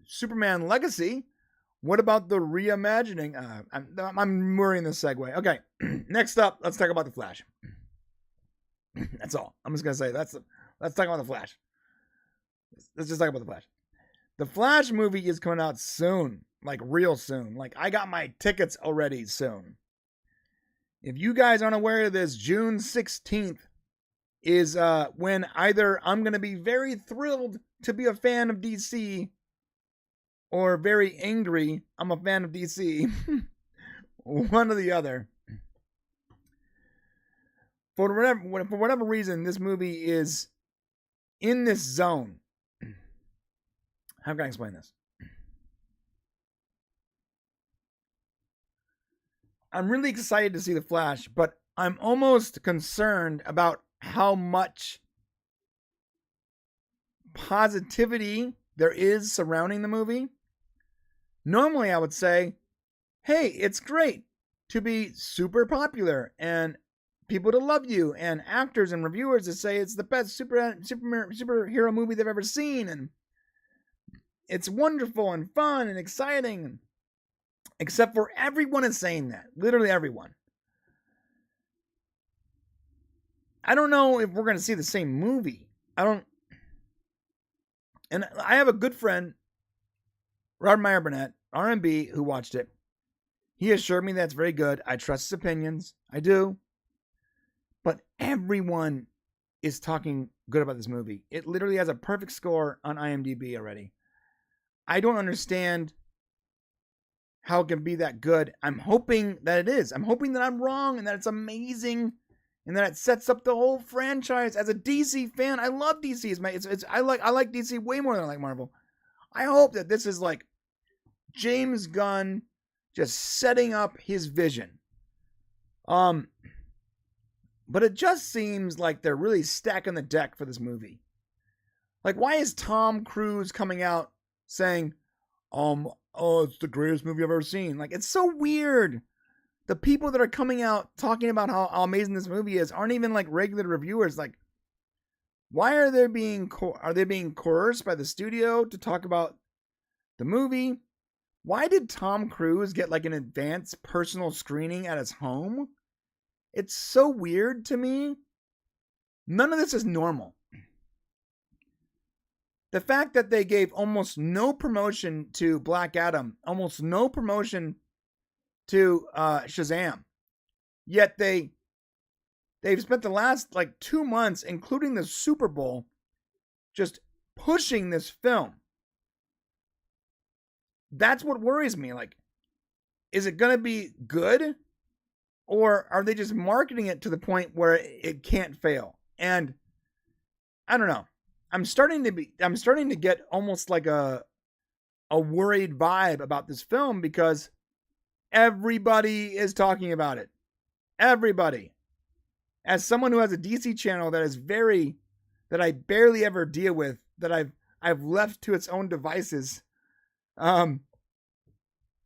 Superman Legacy. What about the reimagining? I'm worrying this segue. Okay, next up, let's talk about the Flash. That's all. I'm just gonna say let's talk about the Flash. Let's just talk about the Flash. The Flash movie is coming out soon, like real soon. Like I got my tickets already soon. If you guys aren't aware of this, June 16th is when either I'm going to be very thrilled to be a fan of DC or very angry I'm a fan of DC. One or the other. For whatever reason, this movie is in this zone. How can I explain this? I'm really excited to see The Flash, but I'm almost concerned about how much positivity there is surrounding the movie. Normally, I would say, hey, it's great to be super popular and people to love you and actors and reviewers to say it's the best superhero movie they've ever seen and it's wonderful and fun and exciting. Except for everyone is saying that. Literally everyone. I don't know if we're going to see the same movie. And I have a good friend, Robert Meyer Burnett, R&B, who watched it. He assured me that it's very good. I trust his opinions. I do. But everyone is talking good about this movie. It literally has a perfect score on IMDb already. I don't understand how it can be that good. I'm hoping that it is. I'm hoping that I'm wrong and that it's amazing and that it sets up the whole franchise. As a DC fan, I love DC. I like DC way more than I like Marvel. I hope that this is like James Gunn just setting up his vision. But it just seems like they're really stacking the deck for this movie. Like, why is Tom Cruise coming out saying, oh, it's the greatest movie I've ever seen? Like, it's so weird. The people that are coming out talking about how amazing this movie is aren't even like regular reviewers. Like, why are they being coerced by the studio to talk about the movie? Why did Tom Cruise get like an advanced personal screening at his home? It's so weird to me. None of this is normal. The fact that they gave almost no promotion to Black Adam, almost no promotion to Shazam, yet they've spent the last like 2 months, including the Super Bowl, just pushing this film. That's what worries me. Like, is it going to be good? Or are they just marketing it to the point where it can't fail? And I don't know. I'm starting to get almost like a worried vibe about this film because everybody is talking about it. Everybody. As someone who has a DC channel that I barely ever deal with, that I've left to its own devices, I'm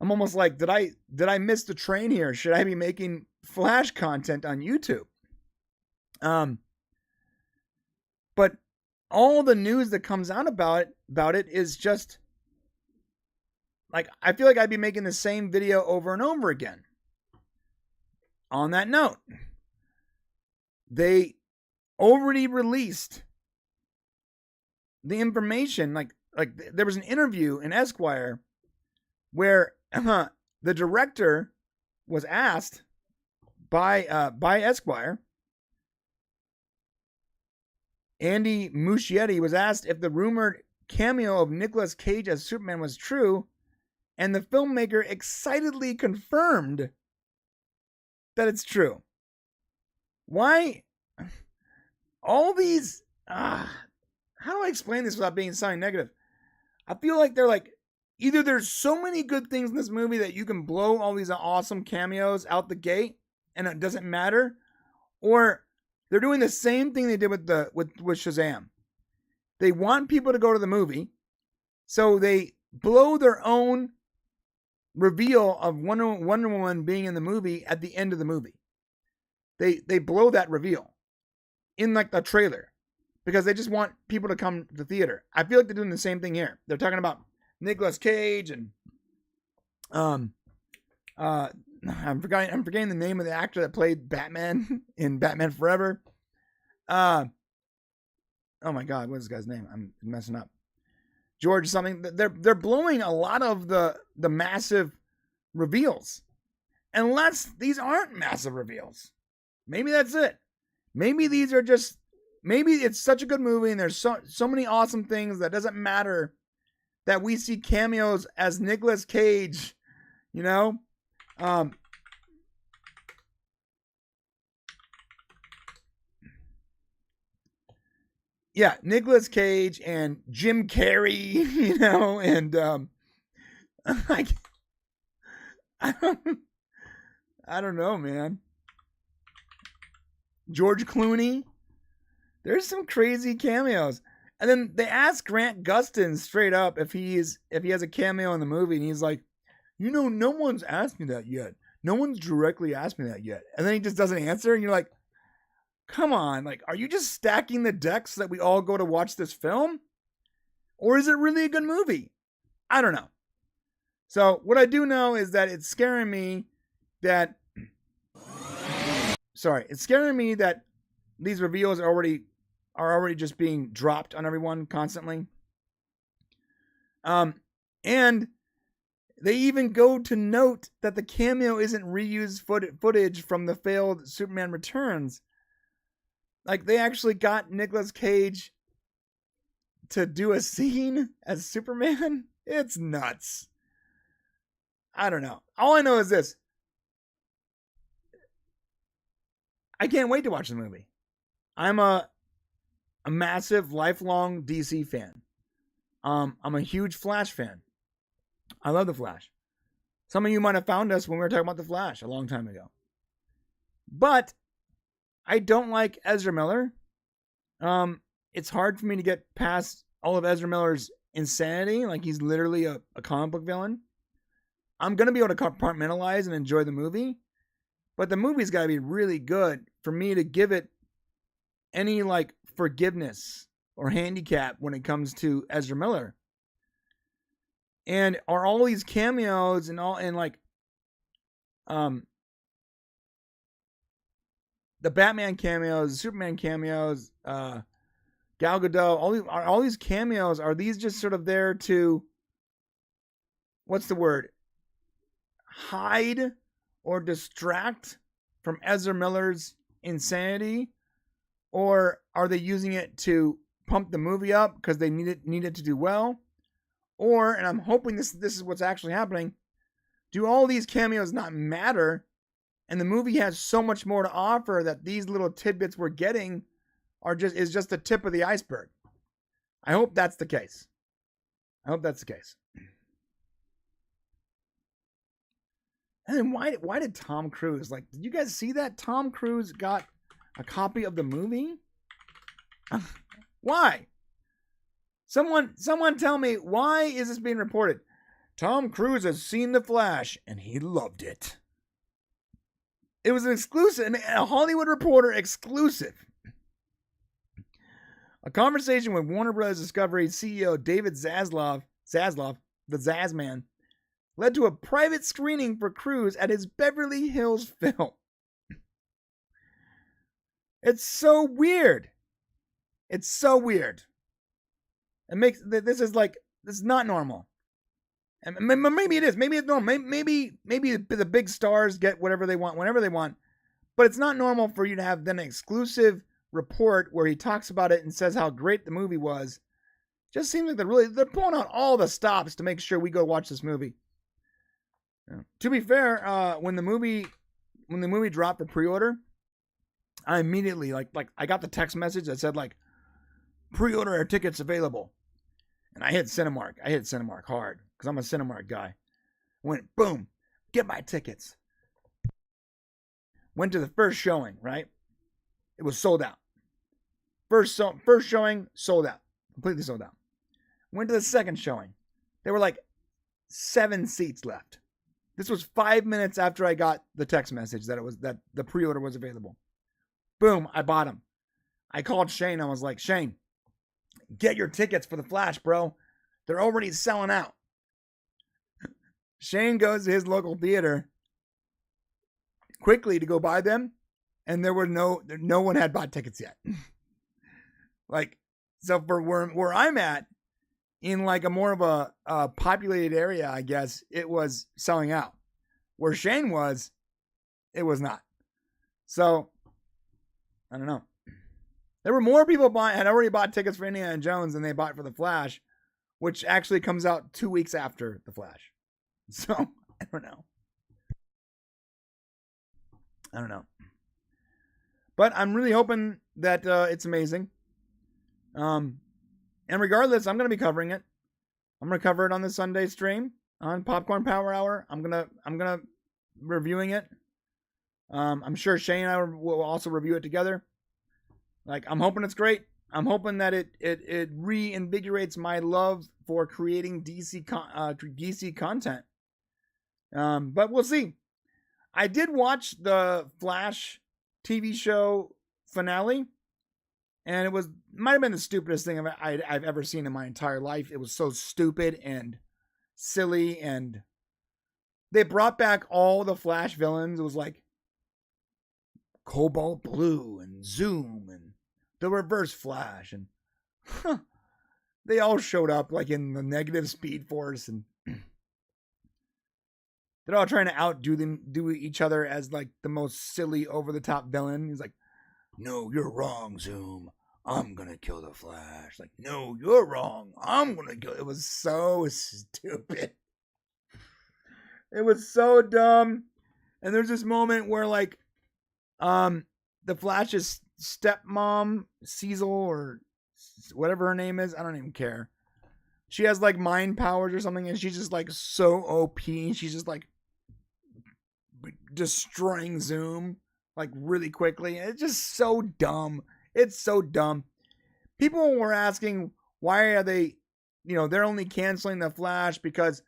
almost like, did I miss the train here? Should I be making Flash content on YouTube? But all the news that comes out about it is just like, I feel like I'd be making the same video over and over again. On that note, they already released the information, like there was an interview in Esquire where the director was asked by Esquire, Andy Muschietti was asked if the rumored cameo of Nicolas Cage as Superman was true, and the filmmaker excitedly confirmed that it's true. Why? All these... how do I explain this without being sounding negative? I feel like they're like, either there's so many good things in this movie that you can blow all these awesome cameos out the gate and it doesn't matter, or they're doing the same thing they did with Shazam. They want people to go to the movie, so they blow their own reveal of Wonder Woman being in the movie at the end of the movie. They blow that reveal in like the trailer because they just want people to come to the theater. I feel like they're doing the same thing here. They're talking about Nicolas Cage and I'm forgetting the name of the actor that played Batman in Batman Forever. Oh my God, what's this guy's name? I'm messing up. George something. They're blowing a lot of the massive reveals, unless these aren't massive reveals. Maybe that's it. Maybe these are just. Maybe it's such a good movie and there's so many awesome things that doesn't matter that we see cameos as Nicolas Cage, you know. Yeah, Nicolas Cage and Jim Carrey, you know, and I don't know, man. George Clooney. There's some crazy cameos. And then they asked Grant Gustin straight up if he has a cameo in the movie, and he's like, you know, no one's asked me that yet. No one's directly asked me that yet. And then he just doesn't answer, and you're like, come on, like, are you just stacking the decks so that we all go to watch this film? Or is it really a good movie? I don't know. So what I do know is that it's scaring me that these reveals are already just being dropped on everyone constantly. And they even go to note that the cameo isn't reused footage from the failed Superman Returns. Like, they actually got Nicolas Cage to do a scene as Superman. It's nuts. I don't know. All I know is this. I can't wait to watch the movie. I'm a massive, lifelong DC fan. I'm a huge Flash fan. I love the Flash. Some of you might have found us when we were talking about the Flash a long time ago. But I don't like Ezra Miller. It's hard for me to get past all of Ezra Miller's insanity. Like, he's literally a comic book villain. I'm going to be able to compartmentalize and enjoy the movie. But the movie's got to be really good for me to give it any, like, forgiveness or handicap when it comes to Ezra Miller. And are all these cameos and like the Batman cameos, the Superman cameos, Gal Gadot, all these cameos, are these just sort of there to, what's the word, hide or distract from Ezra Miller's insanity? Or are they using it to pump the movie up because they need it to do well? Or, and I'm hoping this is what's actually happening, do all these cameos not matter, and the movie has so much more to offer that these little tidbits we're getting is just the tip of the iceberg? I hope that's the case. And then why did Tom Cruise, like, did you guys see that? Tom Cruise got a copy of the movie? Why? Someone tell me, why is this being reported? Tom Cruise has seen The Flash and he loved it. It was an exclusive, a Hollywood Reporter exclusive. A conversation with Warner Bros. Discovery CEO David Zaslav, the Zazman, led to a private screening for Cruise at his Beverly Hills film. It's so weird. This is not normal. And maybe it is. Maybe it's normal. Maybe the big stars get whatever they want whenever they want. But it's not normal for you to have then an exclusive report where he talks about it and says how great the movie was. Just seems like they're pulling out all the stops to make sure we go watch this movie. To be fair, when the movie dropped for pre-order, I immediately I got the text message that said pre-order our tickets available. And I hit Cinemark. I hit Cinemark hard because I'm a Cinemark guy. Went, boom, get my tickets. Went to the first showing, right? It was sold out. First showing, sold out. Completely sold out. Went to the second showing. There were 7 seats left. This was 5 minutes after I got the text message that the pre-order was available. Boom, I bought them. I called Shane. I was like, Shane, get your tickets for the Flash, bro. They're already selling out. Shane goes to his local theater quickly to go buy them, and there were no one had bought tickets yet. So for where I'm at, in a more of a populated area, I guess, it was selling out. Where Shane was, it was not. So, I don't know. There were more people had already bought tickets for Indiana Jones than they bought for The Flash, which actually comes out 2 weeks after The Flash. So, I don't know. But I'm really hoping that it's amazing. And regardless, I'm going to be covering it. I'm going to cover it on the Sunday stream on Popcorn Power Hour. I'm going to reviewing it. I'm sure Shane and I will also review it together. I'm hoping it's great. I'm hoping that it reinvigorates my love for creating DC content. But we'll see. I did watch the Flash TV show finale, and it might have been the stupidest thing I've ever seen in my entire life. It was so stupid and silly, and they brought back all the Flash villains. It was Cobalt Blue and Zoom and the Reverse Flash, and they all showed up in the Negative Speed Force, and they're all trying to outdo each other as the most silly, over the top villain. He's like, "No, you're wrong, Zoom. I'm gonna kill the Flash." "No, you're wrong. I'm gonna kill." It was so stupid. It was so dumb. And there's this moment where the Flash's stepmom, Cecil, or whatever her name is, I don't even care. She has mind powers or something, and she's just so OP. She's just destroying Zoom really quickly. It's just so dumb. It's so dumb. People were asking, why are they, they're only canceling the Flash because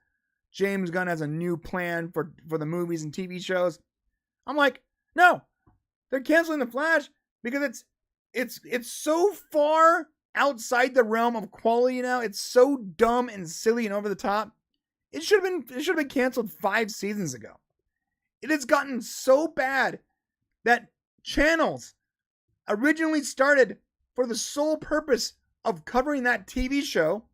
James Gunn has a new plan for the movies and TV shows. I'm like, no, they're canceling the Flash because it's so far outside the realm of quality now. It's so dumb and silly and over the top. It should have been canceled 5 seasons ago. It has gotten so bad that channels originally started for the sole purpose of covering that TV show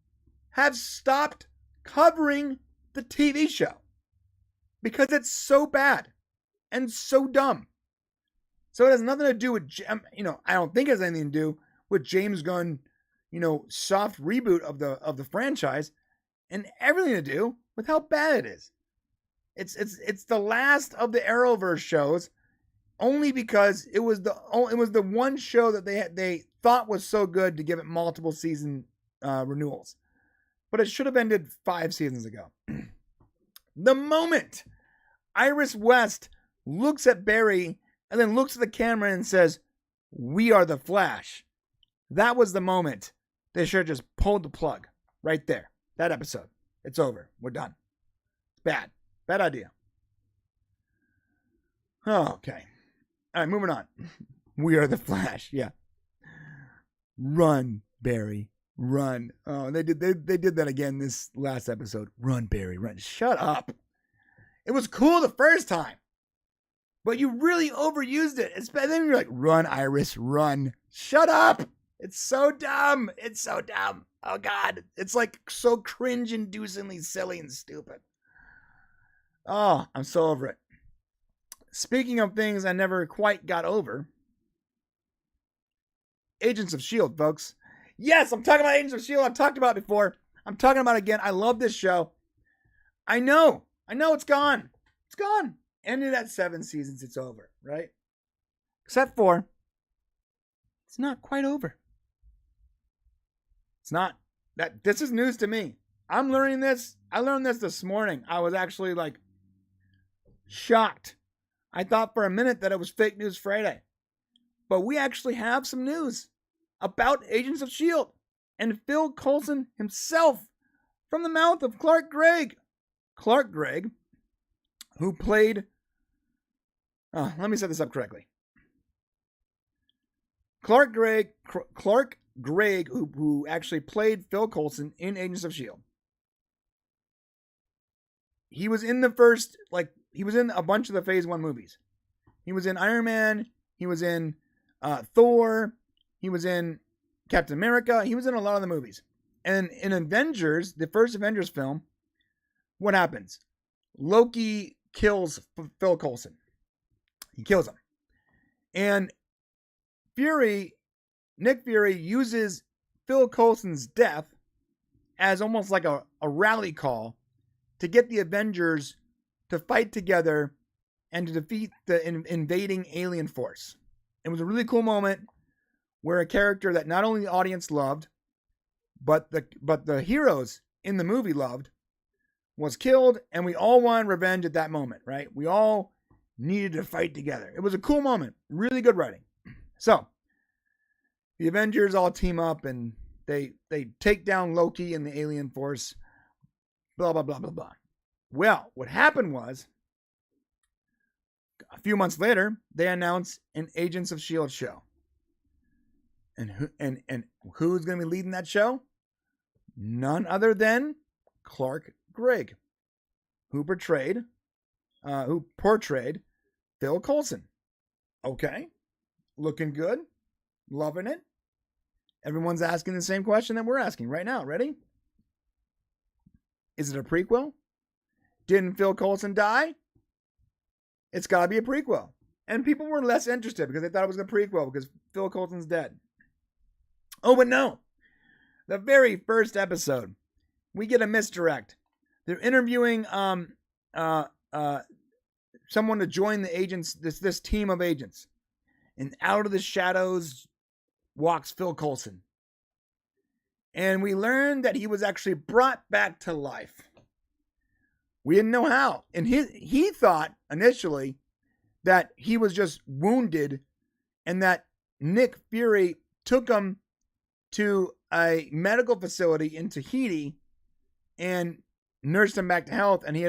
have stopped covering the TV show because it's so bad and so dumb. So it has nothing to do with, I don't think it has anything to do with James Gunn, soft reboot of the franchise, and everything to do with how bad it is. It's the last of the Arrowverse shows, only because it was the one show that they thought was so good to give it multiple season renewals, but it should have ended 5 seasons ago. The moment Iris West looks at Barry and then looks at the camera and says, "We are the Flash," that was the moment they should have just pulled the plug right there. That episode, it's over. We're done. Bad idea. Okay. All right, moving on. We are the Flash. Yeah. Run, Barry. Run. Oh, they did that again this last episode. Run, Barry. Run. Shut up. It was cool the first time, but you really overused it. Then you're like, "Run, Iris. Run." Shut up. It's so dumb. It's so dumb. Oh, God. It's like so cringe-inducingly silly and stupid. Oh, I'm so over it. Speaking of things I never quite got over, Agents of S.H.I.E.L.D., folks. Yes, I'm talking about Agents of S.H.I.E.L.D. I've talked about it before. I'm talking about it again. I love this show. I know it's gone. It's gone. Ended at 7 seasons. It's over, right? Except for, it's not quite over. It's not. This is news to me. I'm learning this. I learned this morning. I was actually like shocked. I thought for a minute that it was Fake News Friday. But we actually have some news about Agents of S.H.I.E.L.D. and Phil Coulson himself from the mouth of Clark Gregg. Clark Gregg, who played... let me set this up correctly. Clark Gregg, who actually played Phil Coulson in Agents of S.H.I.E.L.D. He was in the first, he was in a bunch of the Phase 1 movies. He was in Iron Man. He was in Thor. He was in Captain America. He was in a lot of the movies. And in Avengers, the first Avengers film, what happens? Loki kills Phil Coulson. He kills him. And Nick Fury uses Phil Coulson's death as almost like a rally call to get the Avengers to fight together and to defeat the invading alien force. It was a really cool moment where a character that not only the audience loved, but the heroes in the movie loved, was killed, and we all wanted revenge at that moment, right? We all needed to fight together. It was a cool moment. Really good writing. So, the Avengers all team up, and they take down Loki and the alien force, blah, blah, blah, blah, blah. Well, what happened was, a few months later, they announced an Agents of S.H.I.E.L.D. show. And who's going to be leading that show? None other than Clark Gregg, who portrayed Phil Coulson. Okay, looking good, loving it. Everyone's asking the same question that we're asking right now. Ready? Is it a prequel? Didn't Phil Coulson die? It's got to be a prequel. And people were less interested because they thought it was a prequel because Phil Coulson's dead. Oh, but no. The very first episode, we get a misdirect. They're interviewing someone to join the agents, this team of agents. And out of the shadows walks Phil Coulson. And we learned that he was actually brought back to life. We didn't know how. And he thought initially that he was just wounded and that Nick Fury took him to a medical facility in Tahiti and nursed him back to health, and he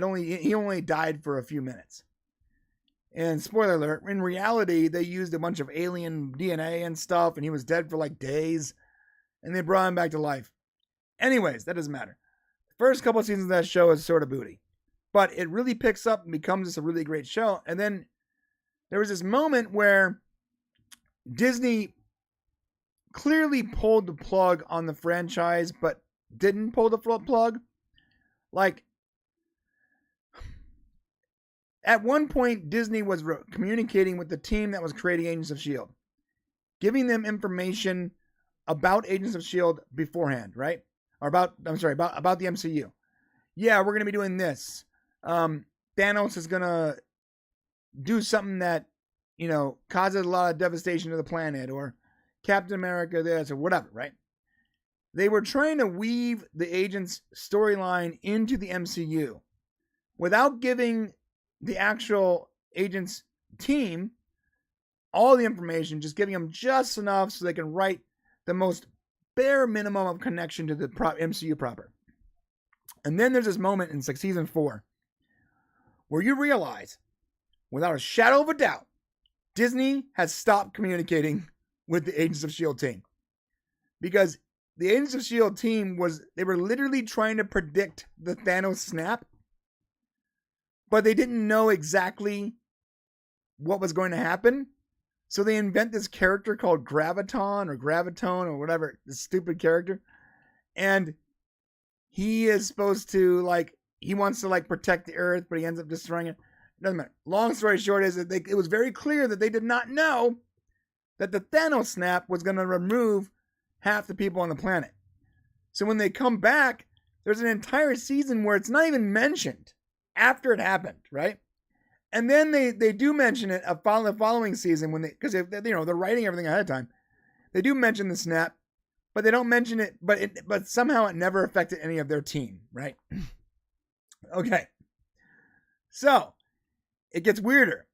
only died for a few minutes. And spoiler alert, in reality, they used a bunch of alien DNA and stuff, and he was dead for like days, and they brought him back to life. Anyways, that doesn't matter. The first couple of seasons of that show is sort of booty. But it really picks up and becomes just a really great show. And then there was this moment where Disney clearly pulled the plug on the franchise, but didn't pull the plug. Like, at one point, Disney was communicating with the team that was creating Agents of S.H.I.E.L.D., giving them information about Agents of S.H.I.E.L.D. beforehand, right? Or about the MCU. Yeah, we're going to be doing this. Thanos is going to do something that, causes a lot of devastation to the planet, or Captain America this, or whatever, right? They were trying to weave the agent's storyline into the MCU without giving the actual agent's team all the information, just giving them just enough so they can write the most bare minimum of connection to the MCU proper. And then there's this moment in season 4 where you realize, without a shadow of a doubt, Disney has stopped communicating with the Agents of S.H.I.E.L.D. team. Because the Agents of S.H.I.E.L.D. team they were literally trying to predict the Thanos snap, but they didn't know exactly what was going to happen. So they invent this character called Graviton or Gravitone or whatever, this stupid character. And he is supposed to, like, he wants to, like, protect the Earth, but he ends up destroying it. Doesn't matter. Long story short is that it was very clear that they did not know that the Thanos snap was going to remove half the people on the planet. So when they come back, there's an entire season where it's not even mentioned after it happened, right? And then they do mention it the following season when because they're writing everything ahead of time. They do mention the snap, but they don't mention it. But somehow it never affected any of their team, right? Okay, so it gets weirder.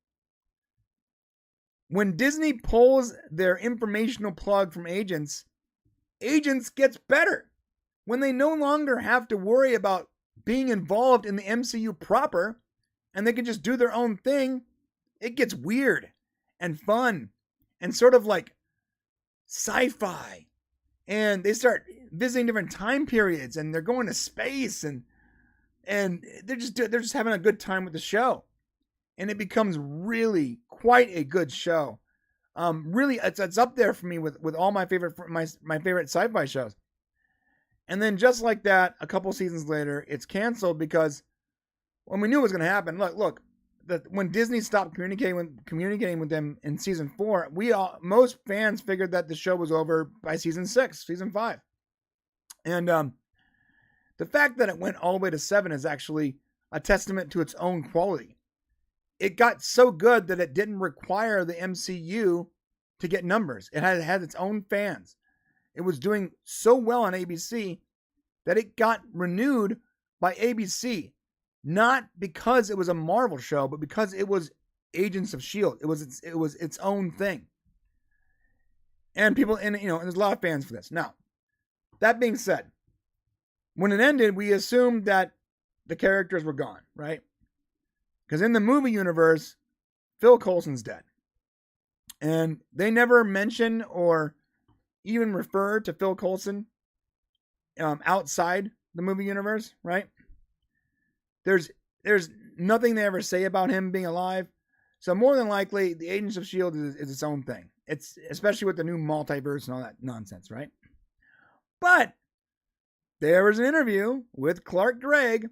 When Disney pulls their informational plug from Agents gets better. When they no longer have to worry about being involved in the MCU proper, and they can just do their own thing, it gets weird and fun and sort of like sci-fi. And they start visiting different time periods, and they're going to space, and they're just having a good time with the show. And it becomes really quite a good show. Really, it's up there for me with all my favorite sci-fi shows. And then just like that, a couple seasons later, it's canceled because when we knew it was going to happen. Look, when Disney stopped communicating with them in season 4, most fans figured that the show was over by season 5. And the fact that it went all the way to 7 is actually a testament to its own quality. It got so good that it didn't require the MCU to get numbers. It had its own fans. It was doing so well on ABC that it got renewed by ABC, not because it was a Marvel show, but because it was Agents of S.H.I.E.L.D. It was its own thing. And people, and there's a lot of fans for this. Now, that being said, when it ended, we assumed that the characters were gone, right? Because in the movie universe, Phil Coulson's dead. And they never mention or even refer to Phil Coulson outside the movie universe, right? There's nothing they ever say about him being alive. So more than likely, the Agents of S.H.I.E.L.D. is its own thing. It's especially with the new multiverse and all that nonsense, right? But there was an interview with Clark Gregg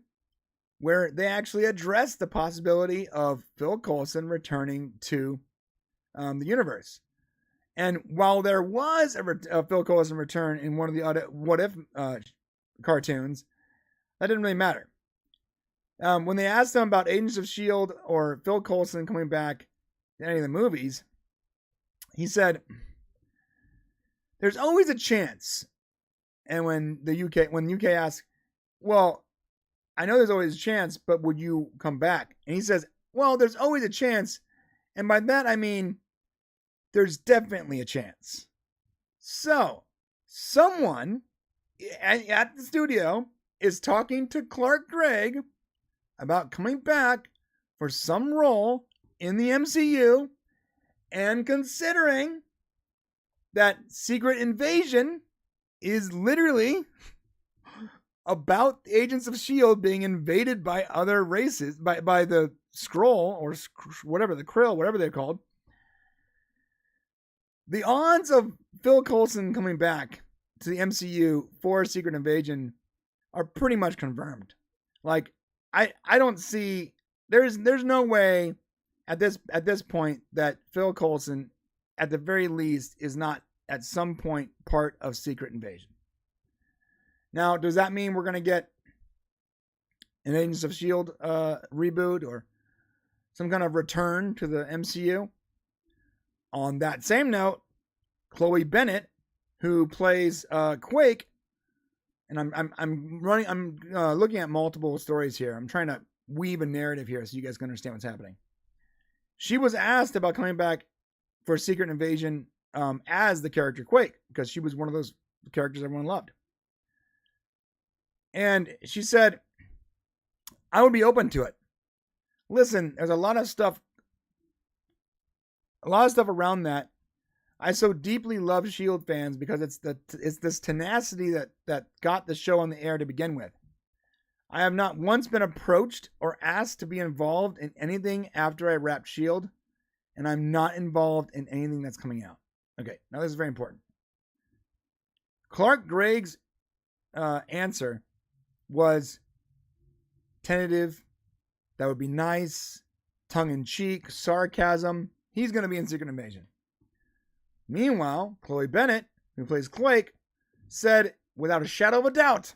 where they actually addressed the possibility of Phil Coulson returning to the universe. And while there was a Phil Coulson return in one of the other What If cartoons, that didn't really matter. When they asked him about Agents of S.H.I.E.L.D. or Phil Coulson coming back in any of the movies, he said, "There's always a chance." And when UK asked, "Well, I know there's always a chance, but would you come back?" And he says, "Well, there's always a chance. And by that, I mean, there's definitely a chance." So, someone at the studio is talking to Clark Gregg about coming back for some role in the MCU and considering that Secret Invasion is literally about the Agents of S.H.I.E.L.D. being invaded by other races, by the Skrull or whatever, the Krill, whatever they're called. The odds of Phil Coulson coming back to the MCU for Secret Invasion are pretty much confirmed. Like, I don't see, there's no way at this point that Phil Coulson, at the very least, is not at some point part of Secret Invasion. Now, does that mean we're going to get an Agents of S.H.I.E.L.D. reboot or some kind of return to the MCU? On that same note, Chloe Bennett, who plays Quake, and I'm looking at multiple stories here. I'm trying to weave a narrative here so you guys can understand what's happening. She was asked about coming back for Secret Invasion as the character Quake, because she was one of those characters everyone loved. And she said, "I would be open to it. Listen, there's a lot of stuff around that. I so deeply love S.H.I.E.L.D. fans because it's this tenacity that got the show on the air to begin with. I have not once been approached or asked to be involved in anything after I wrapped S.H.I.E.L.D., and I'm not involved in anything that's coming out. Okay, now this is very important. Clark Gregg's answer was tentative. That would be nice, tongue-in-cheek, sarcasm. He's going to be in Secret Invasion. Meanwhile, Chloe Bennett, who plays Quake, said, without a shadow of a doubt,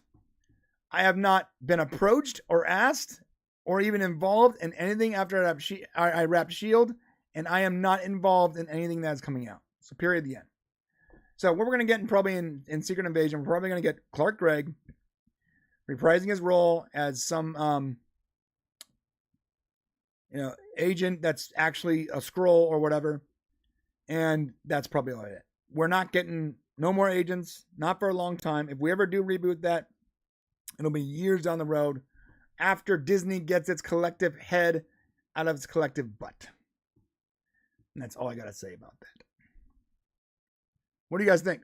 I have not been approached or asked or even involved in anything after I wrapped S.H.I.E.L.D., and I am not involved in anything that's coming out. So period, the end. So what we're going to get probably in Secret Invasion, we're probably going to get Clark Gregg reprising his role as some agent that's actually a Skrull or whatever. And that's probably all it. We're not getting no more agents, not for a long time. If we ever do reboot that, it'll be years down the road after Disney gets its collective head out of its collective butt. And that's all I got to say about that. What do you guys think?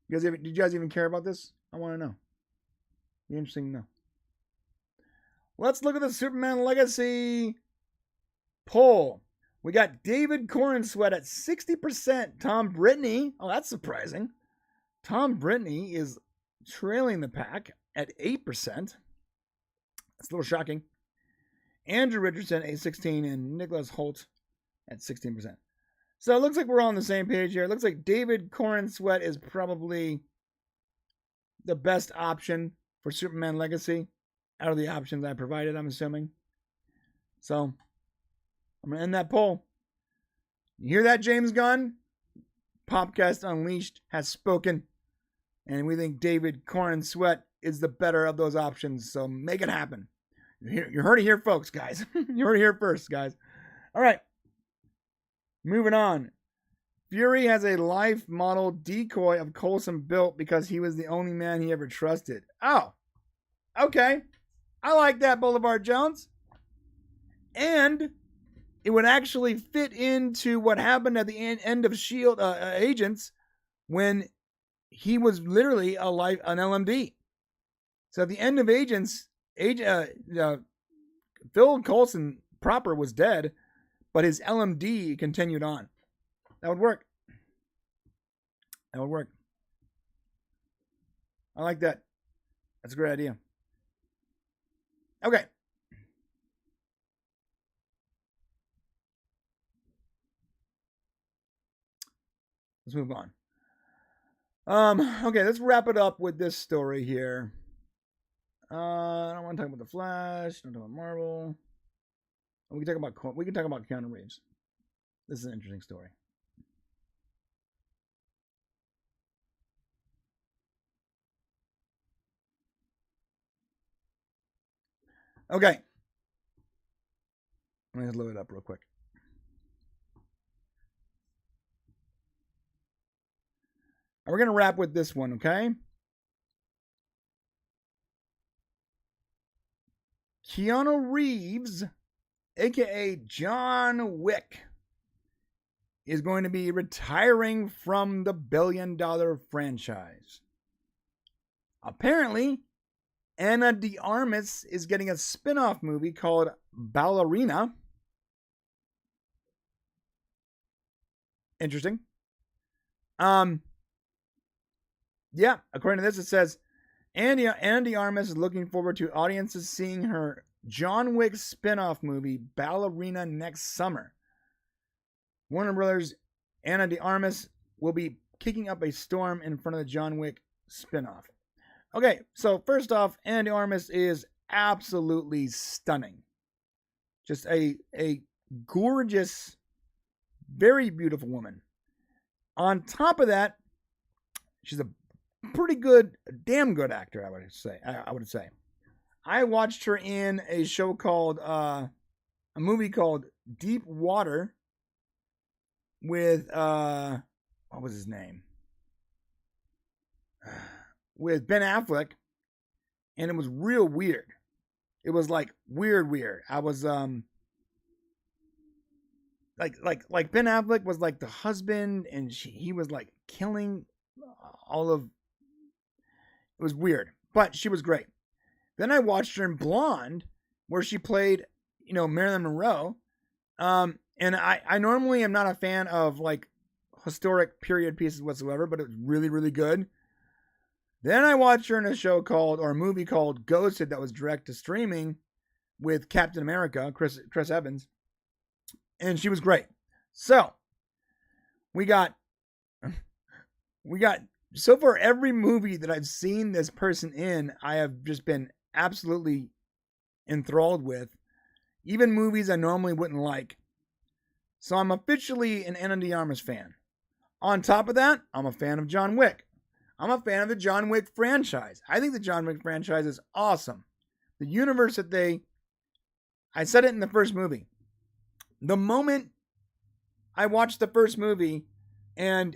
Did you guys even care about this? I want to know. Be interesting to know. Let's look at the Superman Legacy poll. We got David Cornsweat at 60%. Tom Brittany. Oh, that's surprising. Tom Brittany is trailing the pack at 8%. That's a little shocking. Andrew Richardson at 16% and Nicholas Holt at 16%. So it looks like we're all on the same page here. It looks like David Cornsweat is probably the best option for Superman Legacy out of the options I provided, I'm assuming. So I'm going to end that poll. You hear that, James Gunn? Popcast Unleashed has spoken. And we think David Cornsweat is the better of those options. So make it happen. You heard it here, folks, guys. You heard it here first, guys. All right. Moving on. Fury has a life model decoy of Coulson built because he was the only man he ever trusted. Oh. Okay. I like that, Boulevard Jones. And it would actually fit into what happened at the end of S.H.I.E.L.D. Agents when he was literally an LMD. So at the end of Agents, Phil Coulson proper was dead, but his LMD continued on. That would work. That would work. I like that. That's a great idea. Okay. Let's move on. Okay, let's wrap it up with this story here. I don't want to talk about the Flash. Don't talk about Marvel. We can talk about Keanu Reeves. This is an interesting story. Okay. Let me just load it up real quick. And we're going to wrap with this one, okay? Keanu Reeves, a.k.a. John Wick, is going to be retiring from the billion-dollar franchise. Apparently, Ana de Armas is getting a spin-off movie called Ballerina. Interesting. Yeah, according to this, it says, Ana de Armas is looking forward to audiences seeing her John Wick spin-off movie Ballerina next summer. Warner Brothers' Ana de Armas will be kicking up a storm in front of the John Wick spin-off. Okay, so first off, Ana de Armas is absolutely stunning. Just a gorgeous, very beautiful woman. On top of that, she's a pretty good, damn good actor, I would say. I watched her in a show called, a movie called Deep Water with, what was his name? With Ben Affleck, and it was real weird. It was like weird. I was, like Ben Affleck was like the husband, and he was like killing all of. It was weird, but she was great. Then I watched her in Blonde, where she played, Marilyn Monroe. And I normally am not a fan of like historic period pieces whatsoever, but it was really, really good. Then I watched her in a movie called Ghosted that was direct to streaming with Captain America, Chris Evans. And she was great. So we got so far every movie that I've seen this person in, I have just been absolutely enthralled with. Even movies I normally wouldn't like. So I'm officially an Ana de Armas fan. On top of that, I'm a fan of John Wick. I'm a fan of the John Wick franchise. I think the John Wick franchise is awesome. The universe that I said it in the first movie. The moment I watched the first movie and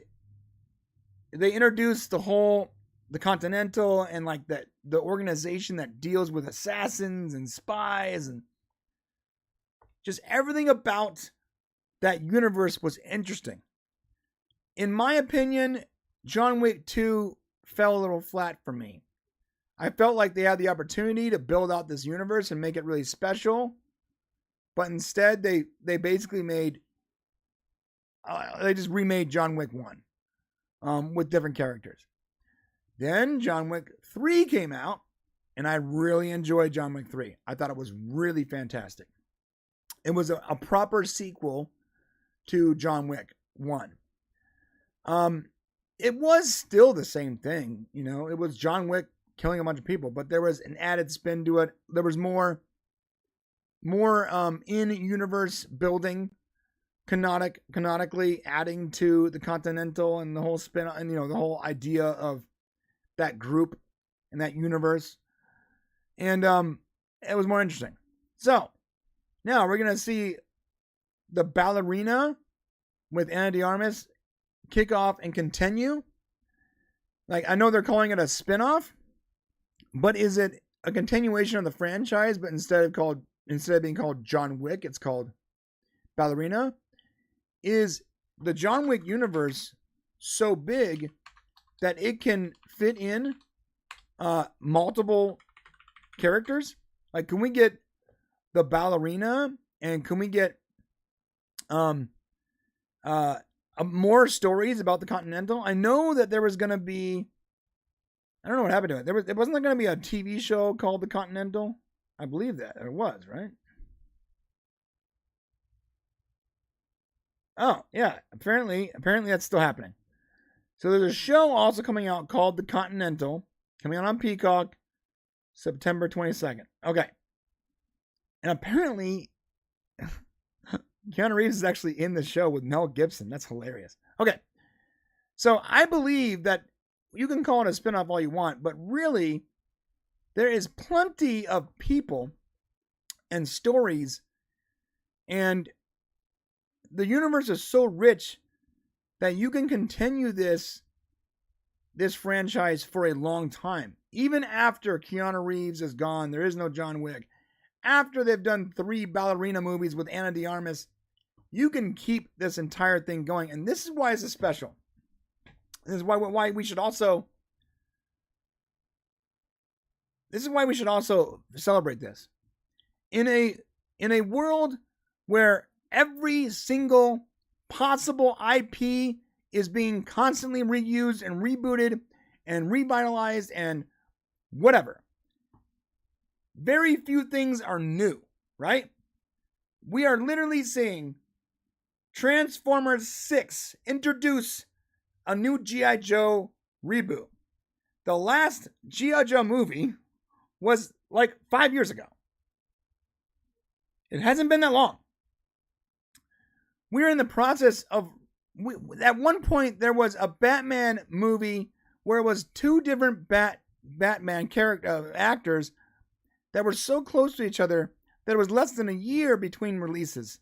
they introduced the Continental and like the organization that deals with assassins and spies and just everything about that universe was interesting. In my opinion, John Wick 2 fell a little flat for me. I felt like they had the opportunity to build out this universe and make it really special, but instead they basically they just remade John Wick 1 with different characters. Then John Wick 3 came out, and I really enjoyed John Wick 3. I thought it was really fantastic. It was a proper sequel to John Wick 1. It was still the same thing, you know. It was John Wick killing a bunch of people, but there was an added spin to it. There was more in-universe building, canonically adding to the Continental and the whole spin, and the whole idea of that group and that universe. And it was more interesting. So now we're gonna see the ballerina with Ana de Armas kick off and continue. Like, I know they're calling it a spin-off, but is it a continuation of the franchise, but instead of being called John Wick, it's called Ballerina? Is the John Wick universe so big that it can fit in multiple characters? Like, can we get the ballerina, and can we get more stories about the Continental? I know that there was going to be, I don't know what happened to it. It wasn't going to be a TV show called The Continental. I believe that it was, right? Oh, yeah. Apparently that's still happening. So there's a show also coming out called The Continental, coming out on Peacock, September 22nd. Okay. And apparently Keanu Reeves is actually in the show with Mel Gibson. That's hilarious. Okay. So I believe that you can call it a spinoff all you want, but really there is plenty of people and stories, and the universe is so rich that you can continue this franchise for a long time. Even after Keanu Reeves is gone, there is no John Wick. After they've done 3 ballerina movies with Ana de Armas, you can keep this entire thing going. And this is why it's a special. This is why we should also celebrate this. In a world where every single possible IP is being constantly reused and rebooted and revitalized and whatever. Very few things are new, right? We are literally seeing Transformers 6 introduce a new G.I. Joe reboot. The last G.I. Joe movie was like 5 years ago. It hasn't been that long. We're in the process of, at one point there was a Batman movie where it was 2 different Batman actors that were so close to each other that it was less than a year between releases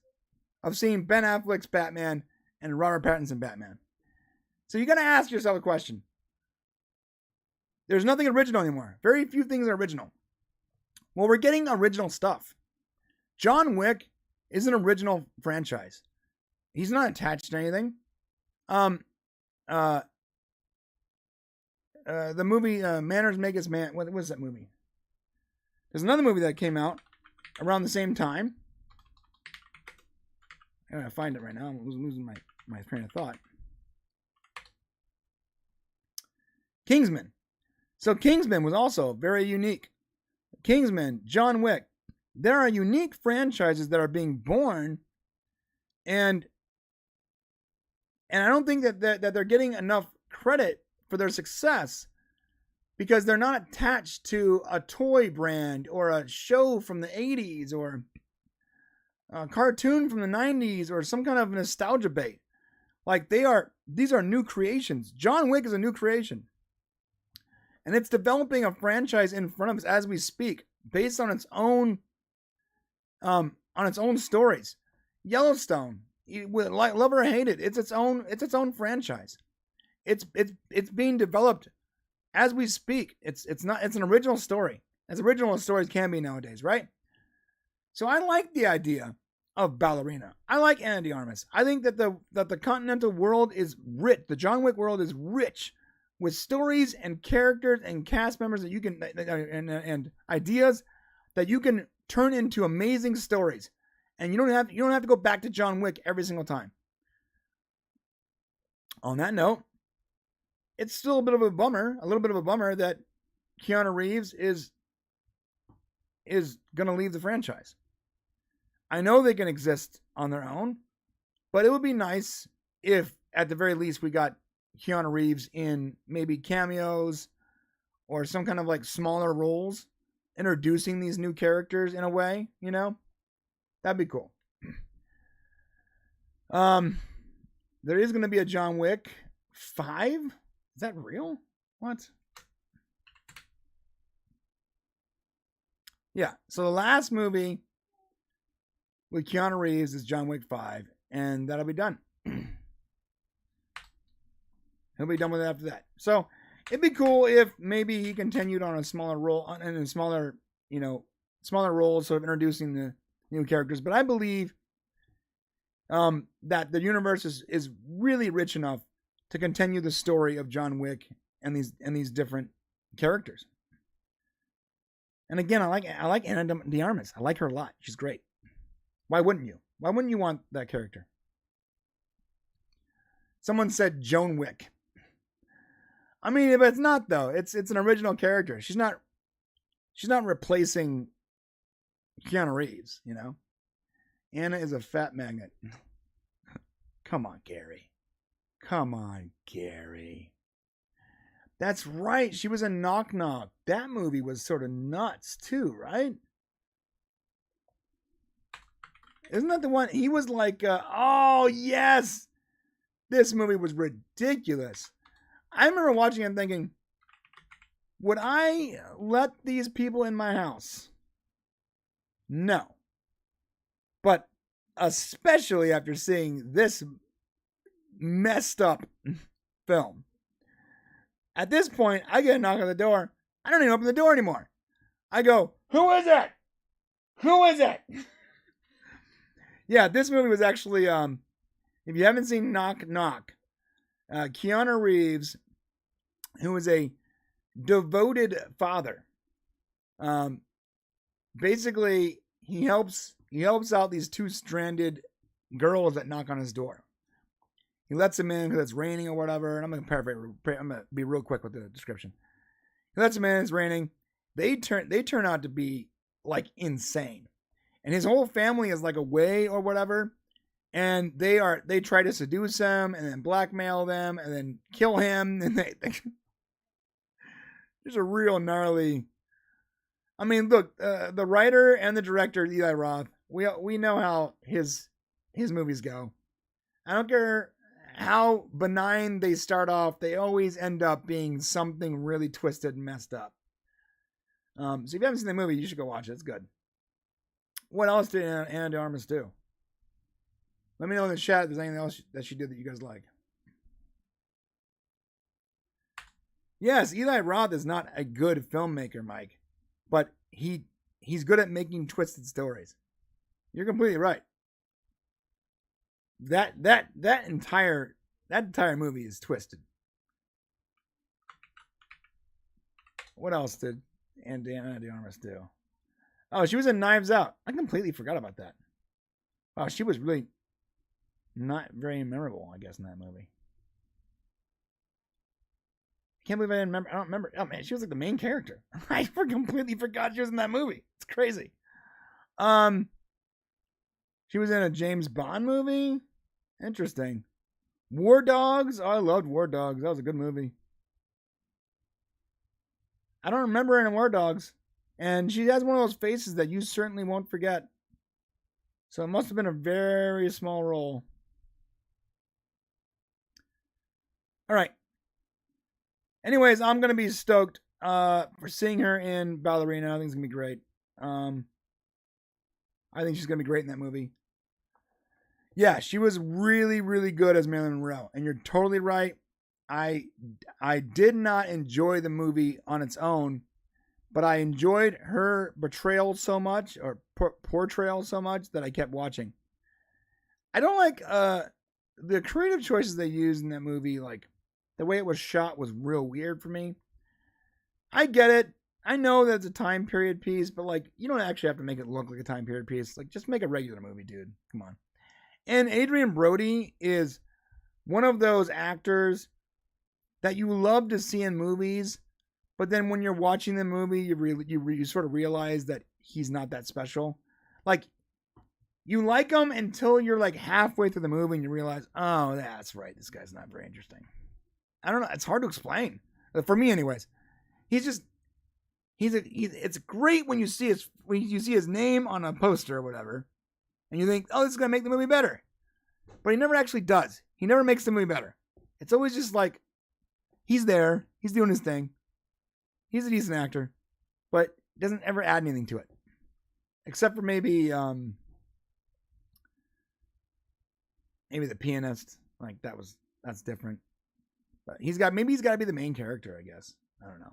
of seeing Ben Affleck's Batman and Robert Pattinson Batman. So you got to ask yourself a question. There's nothing original anymore. Very few things are original. Well, we're getting original stuff. John Wick is an original franchise. He's not attached to anything. The movie Manners Make Us Man. What was that movie? There's another movie that came out around the same time. I gotta find it right now. I'm losing my train of thought. Kingsman. So Kingsman was also very unique. Kingsman, John Wick. There are unique franchises that are being born, and I don't think that they're getting enough credit for their success because they're not attached to a toy brand or a show from the 80s or a cartoon from the 90s or some kind of nostalgia bait. Like these are new creations. John Wick is a new creation. And it's developing a franchise in front of us as we speak, based on its own stories. Yellowstone, love or hate it, it's its own franchise. It's being developed as we speak. It's an original story, as original as stories can be nowadays, right? So I like the idea of Ballerina. I like Ana de Armas. I think that the continental world is rich. The John Wick world is rich with stories and characters and cast members that you can and ideas that you can turn into amazing stories. And you don't have to go back to John Wick every single time. On that note, it's still a little bit of a bummer that Keanu Reeves is going to leave the franchise. I know they can exist on their own, but it would be nice if at the very least we got Keanu Reeves in maybe cameos or some kind of like smaller roles, introducing these new characters in a way, you know? That'd be cool. There is going to be a John Wick 5. Is that real? What? Yeah. So the last movie with Keanu Reeves is John Wick 5, and that'll be done. He'll be done with it after that. So it'd be cool if maybe he continued on a smaller role and in smaller roles, sort of introducing the new characters. But I believe that the universe is really rich enough to continue the story of John Wick and these different characters. And again, I like Ana de Armas. I like her a lot. She's great. Why wouldn't you? Why wouldn't you want that character? Someone said Joan Wick. I mean, but it's not though. It's an original character. She's not replacing Keanu Reeves, you know. Anna is a fat magnet. Come on, Gary. Come on, Gary. That's right. She was in Knock Knock. That movie was sort of nuts too, right? Isn't that the one? He was like, oh yes, this movie was ridiculous. I remember watching it and thinking, would I let these people in my house? No. But especially after seeing this messed up film. At this point, I get a knock on the door. I don't even open the door anymore. I go, who is it? Who is it? Yeah, this movie was actually, if you haven't seen Knock Knock, Keanu Reeves, who is a devoted father, basically he helps out these two stranded girls that knock on his door. He lets them in because it's raining or whatever. And I'm going to paraphrase. I'm going to be real quick with the description. He lets them in. It's raining. They turn out to be like insane, and his whole family is like away or whatever. And they try to seduce him and then blackmail them and then kill him. And there's a real gnarly. I mean, look, the writer and the director, Eli Roth, we know how his movies go. I don't care how benign they start off, they always end up being something really twisted and messed up. So if you haven't seen the movie, you should go watch it. It's good. What else did Ana de Armas do? Let me know in the chat if there's anything else that she did that you guys like. Yes, Eli Roth is not a good filmmaker, Mike, but he's good at making twisted stories. You're completely right. That entire movie is twisted. What else did Ana de Armas do? Oh, she was in Knives Out. I completely forgot about that. Oh, she was really not very memorable, I guess, in that movie. I can't believe I didn't remember. I don't remember. Oh man, she was like the main character. I completely forgot she was in that movie. It's crazy. She was in a James Bond movie. Interesting. War Dogs. Oh, I loved War Dogs. That was a good movie. I don't remember her in War Dogs. And she has one of those faces that you certainly won't forget. So it must have been a very small role. All right. Anyways, I'm going to be stoked for seeing her in Ballerina. I think it's going to be great. I think she's going to be great in that movie. Yeah, she was really, really good as Marilyn Monroe. And you're totally right. I did not enjoy the movie on its own, but I enjoyed her portrayal so much, or portrayal so much, that I kept watching. I don't like the creative choices they used in that movie. Like, the way it was shot was real weird for me. I get it. I know that it's a time period piece, but like, you don't actually have to make it look like a time period piece. Like, just make a regular movie, dude. Come on. And Adrian Brody is one of those actors that you love to see in movies, but then when you're watching the movie, you sort of realize that he's not that special. Like, you like him until you're like halfway through the movie and you realize, oh, that's right, this guy's not very interesting. I don't know. It's hard to explain. For me, anyways. It's great when you see his name on a poster or whatever, and you think, oh, this is gonna make the movie better. But he never actually does. He never makes the movie better. It's always just like, he's there, he's doing his thing, he's a decent actor, but doesn't ever add anything to it, except for maybe The Pianist. Like, that's different. But he's got to be the main character, I guess. I don't know.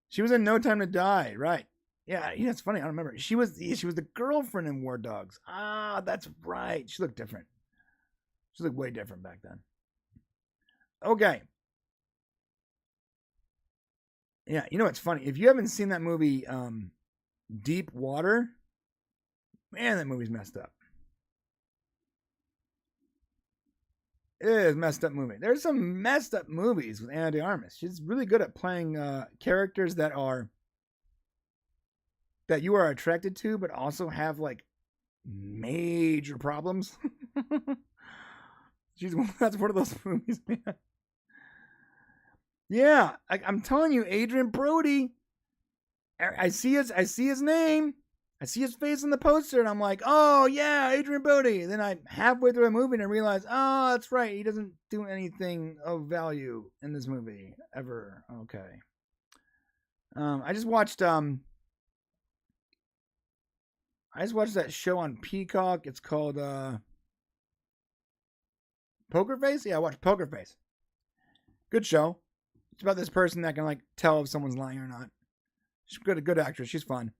She was in No Time to Die, right? Yeah, it's funny. I don't remember. She was the girlfriend in War Dogs. Ah, that's right. She looked different. She looked way different back then. Okay. Yeah, you know what's funny? If you haven't seen that movie, Deep Water, man, that movie's messed up. It is a messed up movie. There's some messed up movies with Ana de Armas. She's really good at playing characters that you are attracted to, but also have like major problems. That's one of those movies, man. Yeah, I'm telling you, Adrian Brody. I see his name. I see his face on the poster, and I'm like, oh, yeah, Adrian Brody. Then I'm halfway through the movie, and I realize, oh, that's right. He doesn't do anything of value in this movie, ever. Okay. I just watched that show on Peacock. It's called Poker Face? Yeah, I watched Poker Face. Good show. It's about this person that can, like, tell if someone's lying or not. She's a good actress. She's fun.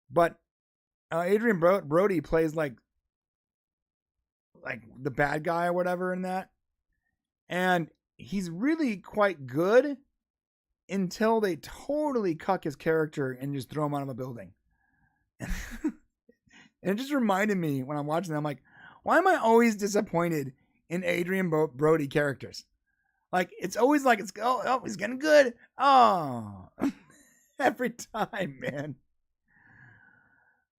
But Adrian Brody plays like the bad guy or whatever in that. And he's really quite good until they totally cuck his character and just throw him out of a building. And it just reminded me when I'm watching that, I'm like, why am I always disappointed in Adrian Brody characters? Like, it's always like, he's getting good. Oh, every time, man.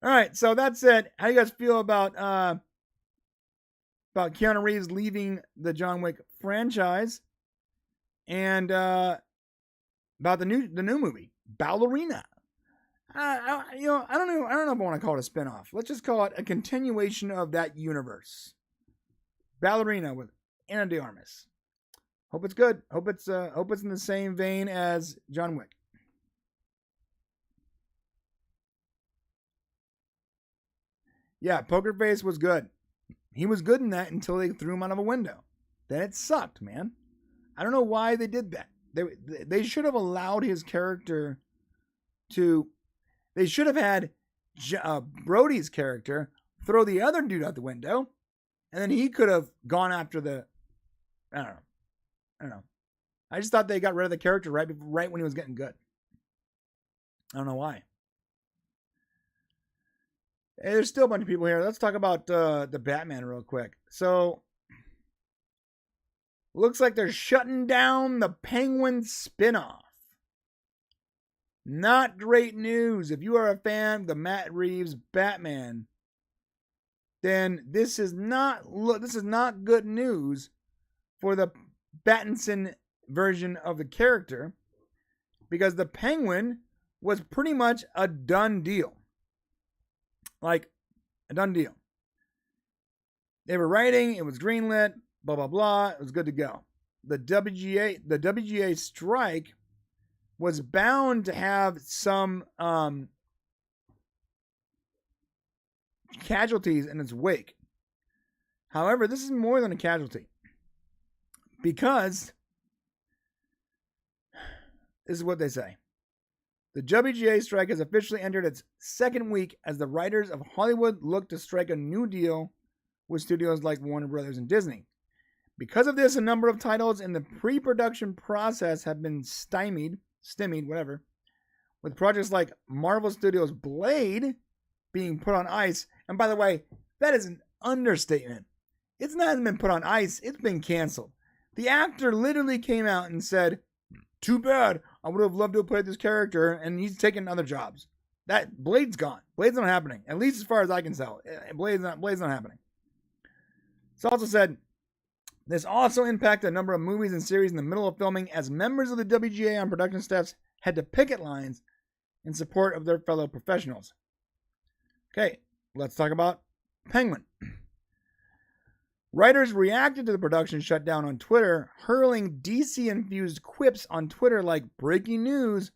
All right, so that's it. How do you guys feel about Keanu Reeves leaving the John Wick franchise, and about the new movie, Ballerina? I don't know if I want to call it a spinoff. Let's just call it a continuation of that universe. Ballerina with Ana de Armas. Hope it's good. Hope it's in the same vein as John Wick. Yeah, Poker Face was good. He was good in that until they threw him out of a window. Then it sucked, man. I don't know why they did that. They should have allowed his character to... They should have had Brody's character throw the other dude out the window, and then he could have gone after the... I don't know. I just thought they got rid of the character right when he was getting good. I don't know why. Hey, there's still a bunch of people here. Let's talk about the Batman real quick. So, looks like they're shutting down the Penguin spinoff. Not great news. If you are a fan of the Matt Reeves Batman, then this is not good news for the Pattinson version of the character, because the Penguin was pretty much a done deal. Like, a done deal. They were writing, it was greenlit, blah, blah, blah. It was good to go. The WGA strike was bound to have some casualties in its wake. However, this is more than a casualty, because this is what they say. The WGA strike has officially entered its second week as the writers of Hollywood look to strike a new deal with studios like Warner Brothers and Disney. Because of this, a number of titles in the pre-production process have been stymied, whatever, with projects like Marvel Studios' Blade being put on ice. And by the way, that is an understatement. It's not been put on ice, it's been canceled. The actor literally came out and said, "Too bad, I would have loved to have played this character," and he's taking other jobs. That Blade's gone. Blade's not happening. At least as far as I can tell. Blade's not happening. It's also said, this also impacted a number of movies and series in the middle of filming as members of the WGA on production staffs had to picket lines in support of their fellow professionals. Okay, let's talk about Penguin. Writers reacted to the production shutdown on Twitter, hurling DC-infused quips on Twitter like, "Breaking news,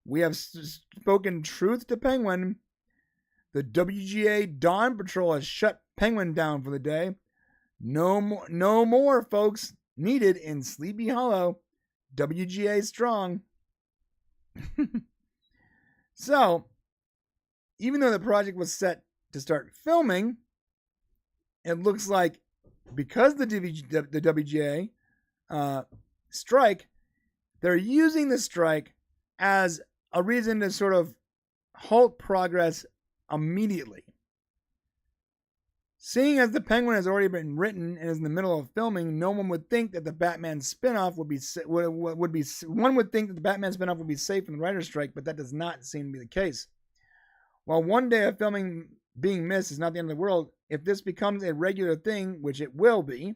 we have spoken truth to Penguin. The WGA Dawn Patrol has shut Penguin down for the day. No more folks needed in Sleepy Hollow. WGA strong." So, even though the project was set to start filming, it looks like because the WGA strike, they're using the strike as a reason to sort of halt progress immediately. Seeing as the Penguin has already been written and is in the middle of filming, no one would think that the Batman spinoff would be one would think that the Batman spinoff would be safe from the writer's strike, but that does not seem to be the case. While one day of filming being missed is not the end of the world, if this becomes a regular thing, which it will be,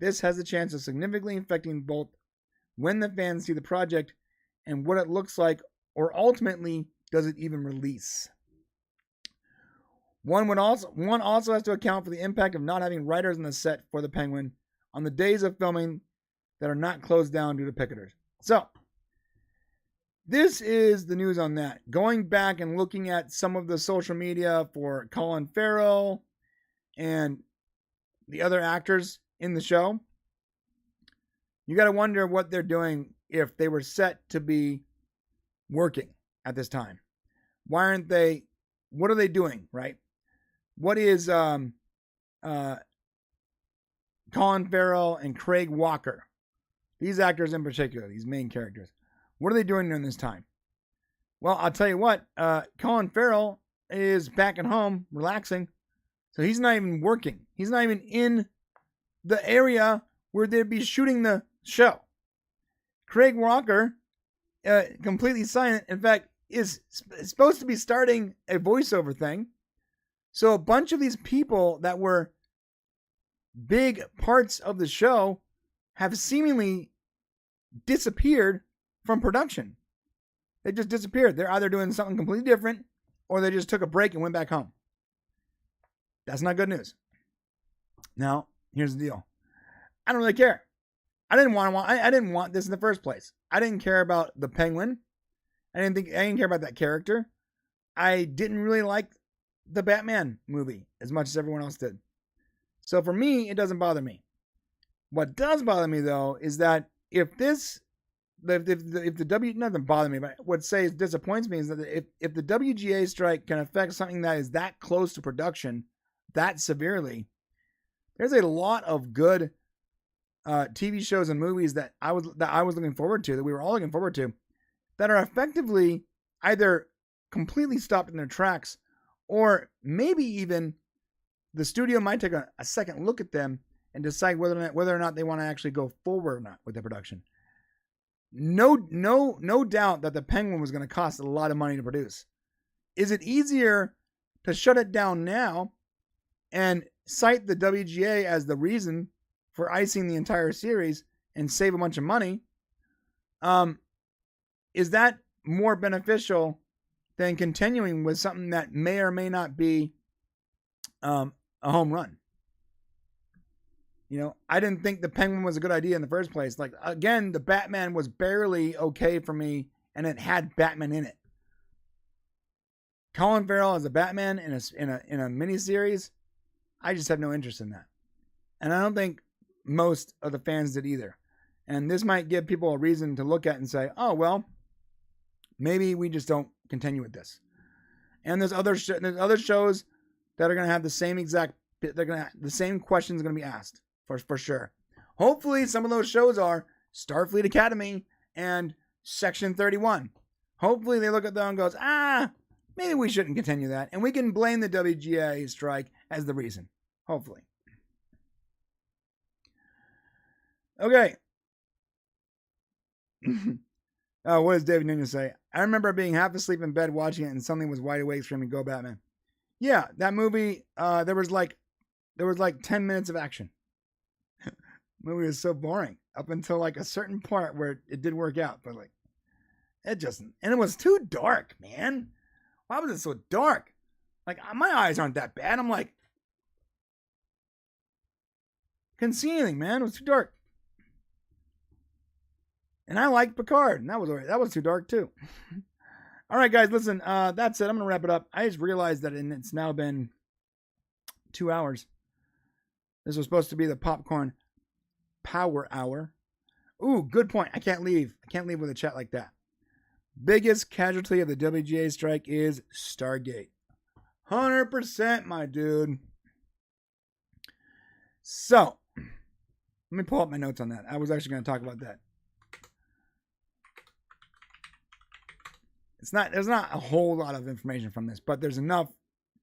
this has the chance of significantly affecting both when the fans see the project and what it looks like, or ultimately, does it even release? One also has to account for the impact of not having writers on the set for the Penguin on the days of filming that are not closed down due to picketers. So, this is the news on that. Going back and looking at some of the social media for Colin Farrell and the other actors in the show, you got to wonder what they're doing if they were set to be working at this time. Why aren't they? What are they doing, right? What is Colin Farrell and Craig Walker, these actors in particular, these main characters, what are they doing during this time? Well, I'll tell you what, Colin Farrell is back at home relaxing, so he's not even working. He's not even in the area where they'd be shooting the show. Craig Walker, completely silent, in fact, is supposed to be starting a voiceover thing. So a bunch of these people that were big parts of the show have seemingly disappeared from production. They just disappeared. They're either doing something completely different or they just took a break and went back home. That's not good news. Now, here's the deal. I don't really care. I didn't want this in the first place. I didn't care about the Penguin. I didn't care about that character. I didn't really like the Batman movie as much as everyone else did. So for me, it doesn't bother me. What does bother me though is that if the doesn't bother me, but what disappoints me is that if the WGA strike can affect something that is that close to production that severely, there's a lot of good TV shows and movies that I was looking forward to, that we were all looking forward to, that are effectively either completely stopped in their tracks Or maybe even the studio might take a second look at them and decide whether or not they want to actually go forward or not with the production. No doubt that the Penguin was going to cost a lot of money to produce. Is it easier to shut it down now and cite the WGA as the reason for icing the entire series and save a bunch of money? Is that more beneficial than continuing with something that may or may not be a home run? You know, I didn't think the Penguin was a good idea in the first place. Like, again, the Batman was barely okay for me, and it had Batman in it. Colin Farrell as a Batman in a miniseries, I just have no interest in that. And I don't think most of the fans did either. And this might give people a reason to look at and say, oh, well, maybe we just don't continue with this. And there's other shows that are going to have the same the same questions going to be asked for sure. Hopefully some of those shows are Starfleet Academy and Section 31. Hopefully they look at them and goes, maybe we shouldn't continue that. And we can blame the WGA strike as the reason. Hopefully. Okay. What does David Nunez say? I remember being half asleep in bed watching it and something was wide awake screaming, "Go Batman." Yeah, that movie, there was like 10 minutes of action. The movie was so boring up until like a certain part where it did work out, but like it was too dark, man. Why was it so dark? Like, my eyes aren't that bad. I'm like, couldn't see anything, man. It was too dark. And I liked Picard, and that was too dark too. All right, guys, listen. That's it. I'm gonna wrap it up. I just realized that it's now been 2 hours. This was supposed to be the Popcorn Power Hour. Ooh, good point. I can't leave with a chat like that. Biggest casualty of the WGA strike is Stargate. 100%, my dude. So, let me pull up my notes on that. I was actually going to talk about that. There's not a whole lot of information from this, but there's enough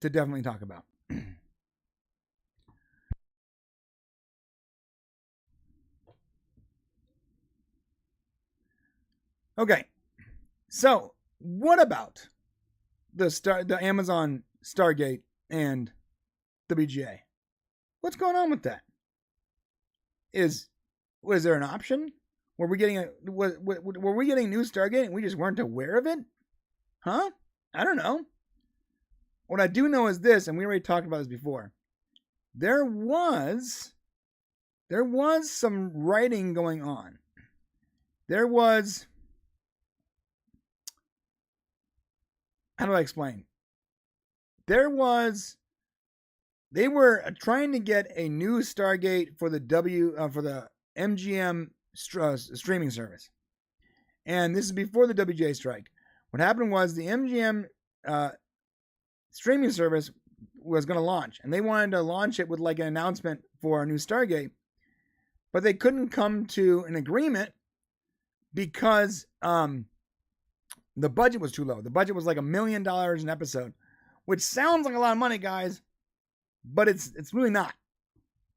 to definitely talk about. Okay. So, what about the Amazon Stargate and WGA? What's going on with that? Was there an option? Were we getting new Stargate and we just weren't aware of it? Huh? I don't know. What I do know is this, and we already talked about this before. There was some writing going on. How do I explain? They were trying to get a new Stargate for the MGM streaming service. And this is before the WGA strike. What happened was the MGM streaming service was going to launch, and they wanted to launch it with like an announcement for a new Stargate, but they couldn't come to an agreement because the budget was too low. The budget was like $1 million an episode, which sounds like a lot of money, guys, but it's really not.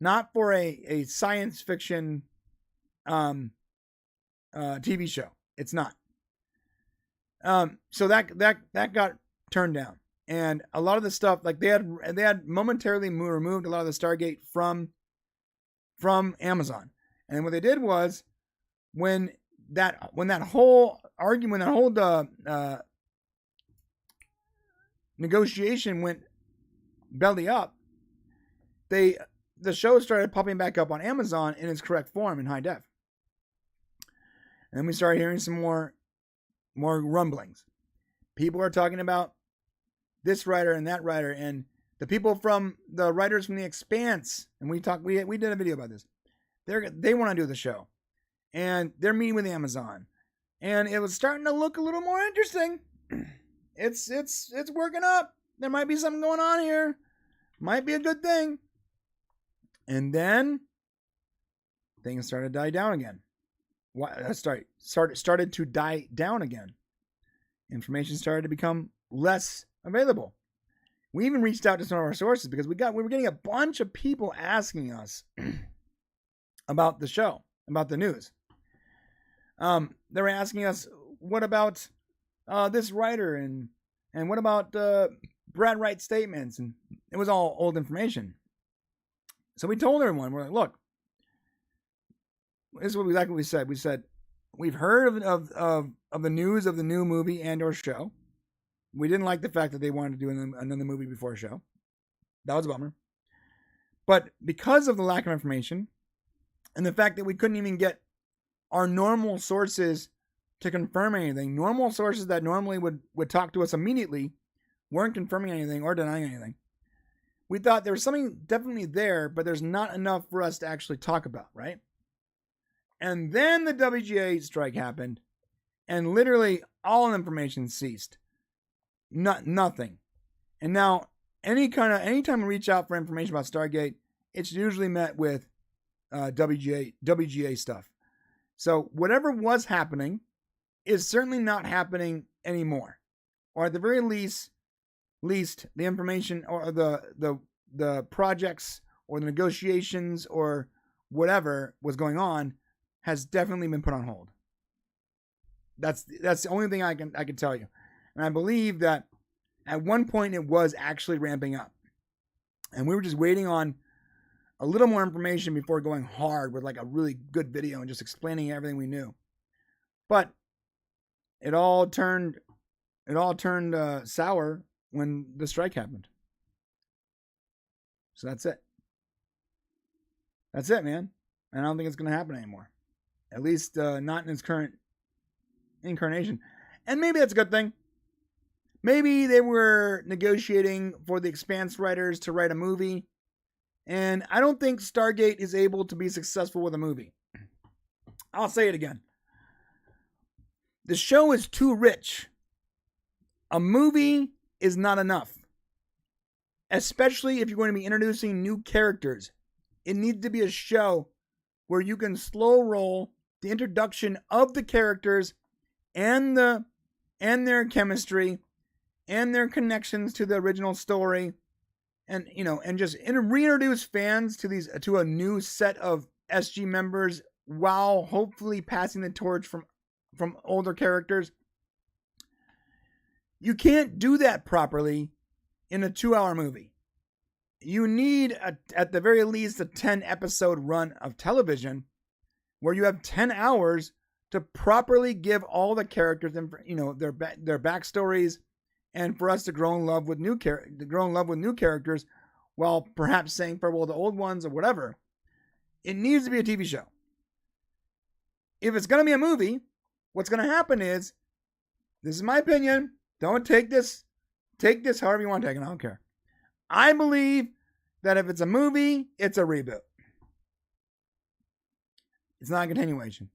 Not for a science fiction TV show. It's not. So that got turned down, and a lot of the stuff, like they had momentarily removed a lot of the Stargate from Amazon, and what they did was when that whole argument, that whole negotiation went belly up, the show started popping back up on Amazon in its correct form in high def. And then we started hearing some more rumblings. People are talking about this writer and that writer, and the people from the writers from The Expanse, and we did a video about this. They want to do the show, and they're meeting with Amazon, and it was starting to look a little more interesting. It's working up. There might be something going on here. Might be a good thing. And then things started to die down again. Started to die down again. Information started to become less available. We even reached out to some of our sources because we were getting a bunch of people asking us about the show, about the news. They were asking us, what about this writer and what about Brad Wright's statements? And it was all old information. So we told everyone, we're like, look, this is exactly what we said. We said, we've heard of the news of the new movie and or show. We didn't like the fact that they wanted to do another movie before a show. That was a bummer. But because of the lack of information and the fact that we couldn't even get our normal sources to confirm anything, normal sources that normally would talk to us immediately weren't confirming anything or denying anything. We thought there was something definitely there, but there's not enough for us to actually talk about, right? And then the WGA strike happened, and literally all information ceased. Nothing. And now, anytime we reach out for information about Stargate, it's usually met with WGA stuff. So whatever was happening is certainly not happening anymore, or at the very least the information or the projects or the negotiations or whatever was going on has definitely been put on hold. That's the only thing I can tell you. And I believe that at one point it was actually ramping up. And we were just waiting on a little more information before going hard with like a really good video and just explaining everything we knew. But it all turned sour when the strike happened. So that's it. That's it, man. And I don't think it's going to happen anymore. At least not in its current incarnation. And maybe that's a good thing. Maybe they were negotiating for the Expanse writers to write a movie. And I don't think Stargate is able to be successful with a movie. I'll say it again. The show is too rich. A movie is not enough. Especially if you're going to be introducing new characters. It needs to be a show where you can slow roll the introduction of the characters and their chemistry and their connections to the original story, and just reintroduce fans to a new set of SG members while hopefully passing the torch from older characters. You can't do that properly in a 2-hour movie. You need, at the very least, a 10-episode run of television where you have 10 hours to properly give all the characters their backstories, and for us to grow in love with new characters, while perhaps saying farewell to old ones or whatever. It needs to be a TV show. If it's going to be a movie, what's going to happen is, this is my opinion. Don't take this however you want to take it. I don't care. I believe that if it's a movie, it's a reboot. It's not a continuation.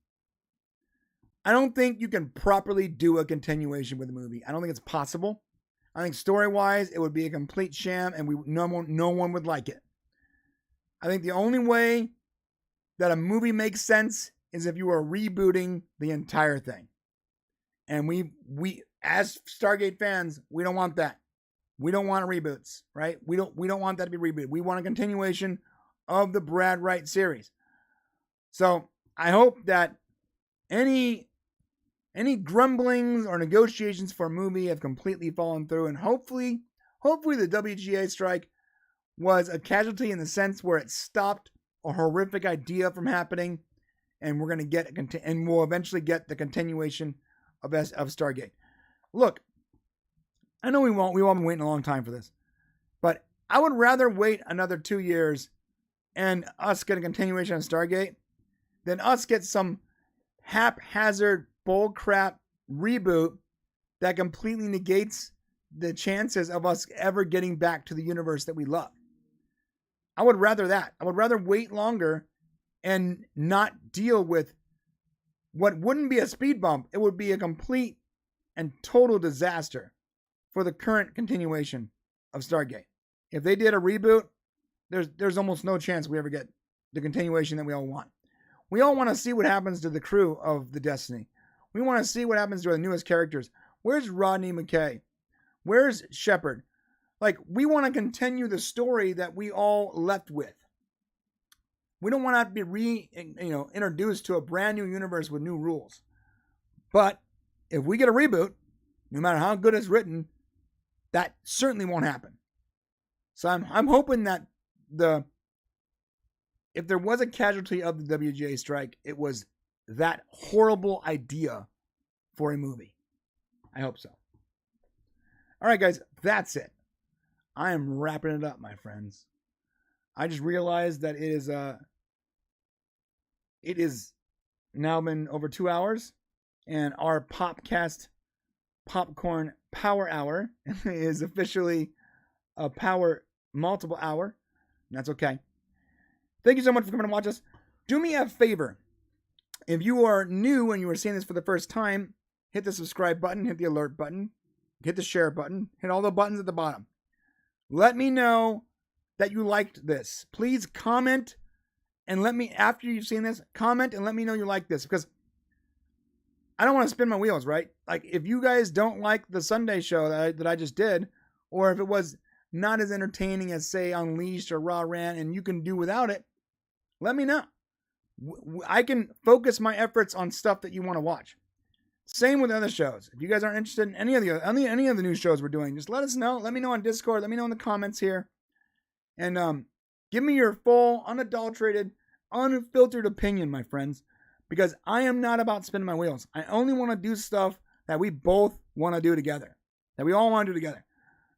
I don't think you can properly do a continuation with a movie. I don't think it's possible. I think story-wise, it would be a complete sham, and no one would like it. I think the only way that a movie makes sense is if you are rebooting the entire thing. And we as Stargate fans, we don't want that. We don't want reboots, right? We don't want that to be rebooted. We want a continuation of the Brad Wright series. So I hope that any grumblings or negotiations for a movie have completely fallen through, and hopefully the WGA strike was a casualty in the sense where it stopped a horrific idea from happening, and we're going to and we'll eventually get the continuation of Stargate. Look, I know we've all been waiting a long time for this, but I would rather wait another 2 years and us get a continuation on Stargate than us get some haphazard bullcrap reboot that completely negates the chances of us ever getting back to the universe that we love. I would rather that. I would rather wait longer and not deal with what wouldn't be a speed bump. It would be a complete and total disaster for the current continuation of Stargate. If they did a reboot, there's almost no chance we ever get the continuation that we all want. We all want to see what happens to the crew of the Destiny. We want to see what happens to the newest characters. Where's Rodney McKay? Where's Shepard? Like, we want to continue the story that we all left with. We don't want to have to be introduced to a brand new universe with new rules. But if we get a reboot, no matter how good it's written, that certainly won't happen. So I'm hoping that if there was a casualty of the WGA strike, it was that horrible idea for a movie. I hope so. All right, guys, that's it. I am wrapping it up, my friends. I just realized that it is now been over 2 hours, and our Popcast Popcorn Power Hour is officially a power multiple hour. And that's okay. Thank you so much for coming to watch us. Do me a favor. If you are new and you are seeing this for the first time, hit the subscribe button, hit the alert button, hit the share button, hit all the buttons at the bottom. Let me know that you liked this. Please comment and let me, after you've seen this, comment and let me know you like this, because I don't want to spin my wheels, right? Like, if you guys don't like the Sunday show that I just did, or if it was not as entertaining as, say, Unleashed or Raw Rant, and you can do without it, let me know. I can focus my efforts on stuff that you want to watch. Same with other shows. If you guys aren't interested in any of the new shows we're doing, just let us know. Let me know on Discord. Let me know in the comments here. And give me your full, unadulterated, unfiltered opinion, my friends. Because I am not about spinning my wheels. I only want to do stuff that we both want to do together. That we all want to do together.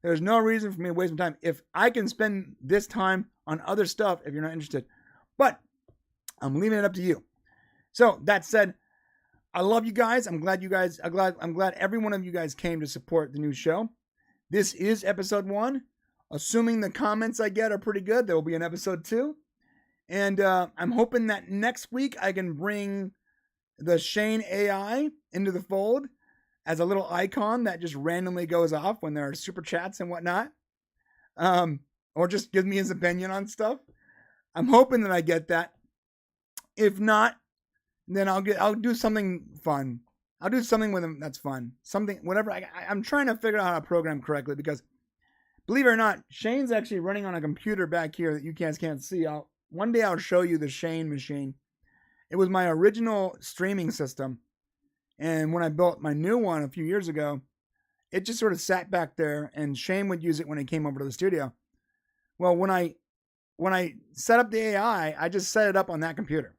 There's no reason for me to waste my time. If I can spend this time on other stuff, if you're not interested. But I'm leaving it up to you. So that said, I love you guys. I'm glad every one of you guys came to support the new show. This is episode 1. Assuming the comments I get are pretty good, there will be an episode 2. And I'm hoping that next week I can bring the Shane AI into the fold as a little icon that just randomly goes off when there are super chats and whatnot. Or just gives me his opinion on stuff. I'm hoping that I get that. If not, then I'll do something fun. I'll do something with him that's fun. Something, whatever. I'm trying to figure out how to program correctly, because believe it or not, Shane's actually running on a computer back here that you guys can't see. One day I'll show you the Shane machine. It was my original streaming system. And when I built my new one a few years ago, it just sort of sat back there, and Shane would use it when he came over to the studio. Well, when I set up the AI, I just set it up on that computer.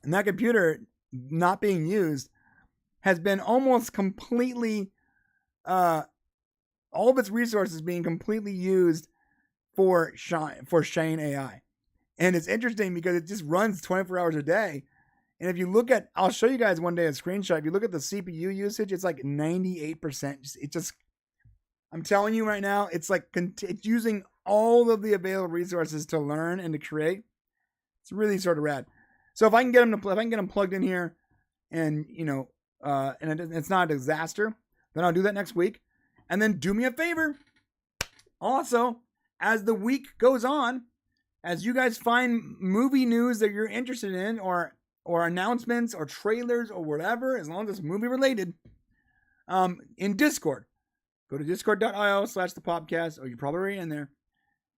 And that computer, not being used, has been almost completely, all of its resources being completely used for Shane AI. And it's interesting because it just runs 24 hours a day. And if you look at, I'll show you guys one day a screenshot. If you look at the CPU usage, it's like 98%. I'm telling you right now, it's like, it's using all of the available resources to learn and to create. It's really sort of rad. So if I can get them plugged in here, and it's not a disaster, then I'll do that next week. And then do me a favor. Also, as the week goes on, as you guys find movie news that you're interested in, or announcements or trailers or whatever, as long as it's movie related, in Discord, go to discord.io/the Popcast, or you're probably already in there.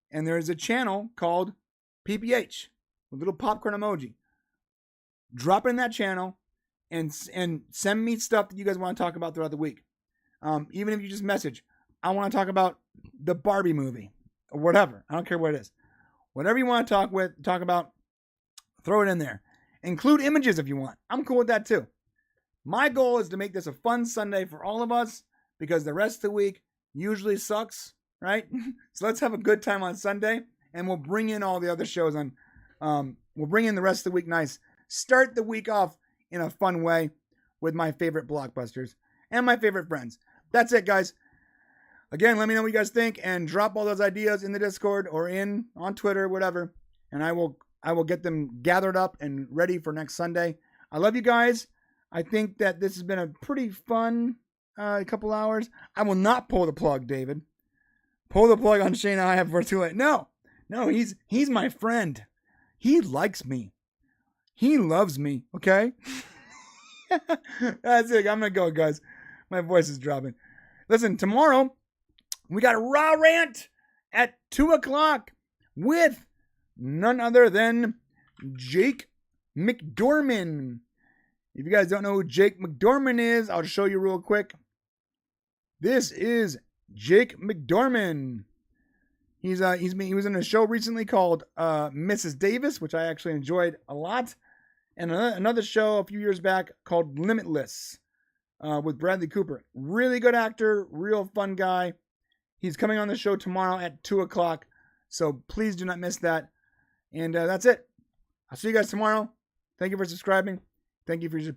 And there's a channel called PPH with a little popcorn emoji. Drop it in that channel and send me stuff that you guys want to talk about throughout the week. Even if you just message, I want to talk about the Barbie movie or whatever. I don't care what it is. Whatever you want to talk about, throw it in there. Include images if you want. I'm cool with that too. My goal is to make this a fun Sunday for all of us, because the rest of the week usually sucks, right? So let's have a good time on Sunday, and we'll bring in all the other shows on. We'll bring in the rest of the week nice. Start the week off in a fun way with my favorite blockbusters and my favorite friends. That's it, guys. Again, let me know what you guys think, and drop all those ideas in the Discord or on Twitter, whatever, and I will get them gathered up and ready for next Sunday. I love you guys. I think that this has been a pretty fun couple hours. I will not pull the plug, David. Pull the plug on Shane and I have for too late. No, he's my friend. He likes me. He loves me, okay? That's it. I'm going to go, guys. My voice is dropping. Listen, tomorrow, We got Raw Rant at 2 o'clock with none other than Jake McDorman. If you guys don't know who Jake McDorman is, I'll show you real quick. This is Jake McDorman. He was in a show recently called Mrs. Davis, which I actually enjoyed a lot, and another show a few years back called Limitless with Bradley Cooper. Really good actor, real fun guy. He's coming on the show tomorrow at 2 o'clock, so please do not miss that. And that's it. I'll see you guys tomorrow. Thank you for subscribing. Thank you for your support.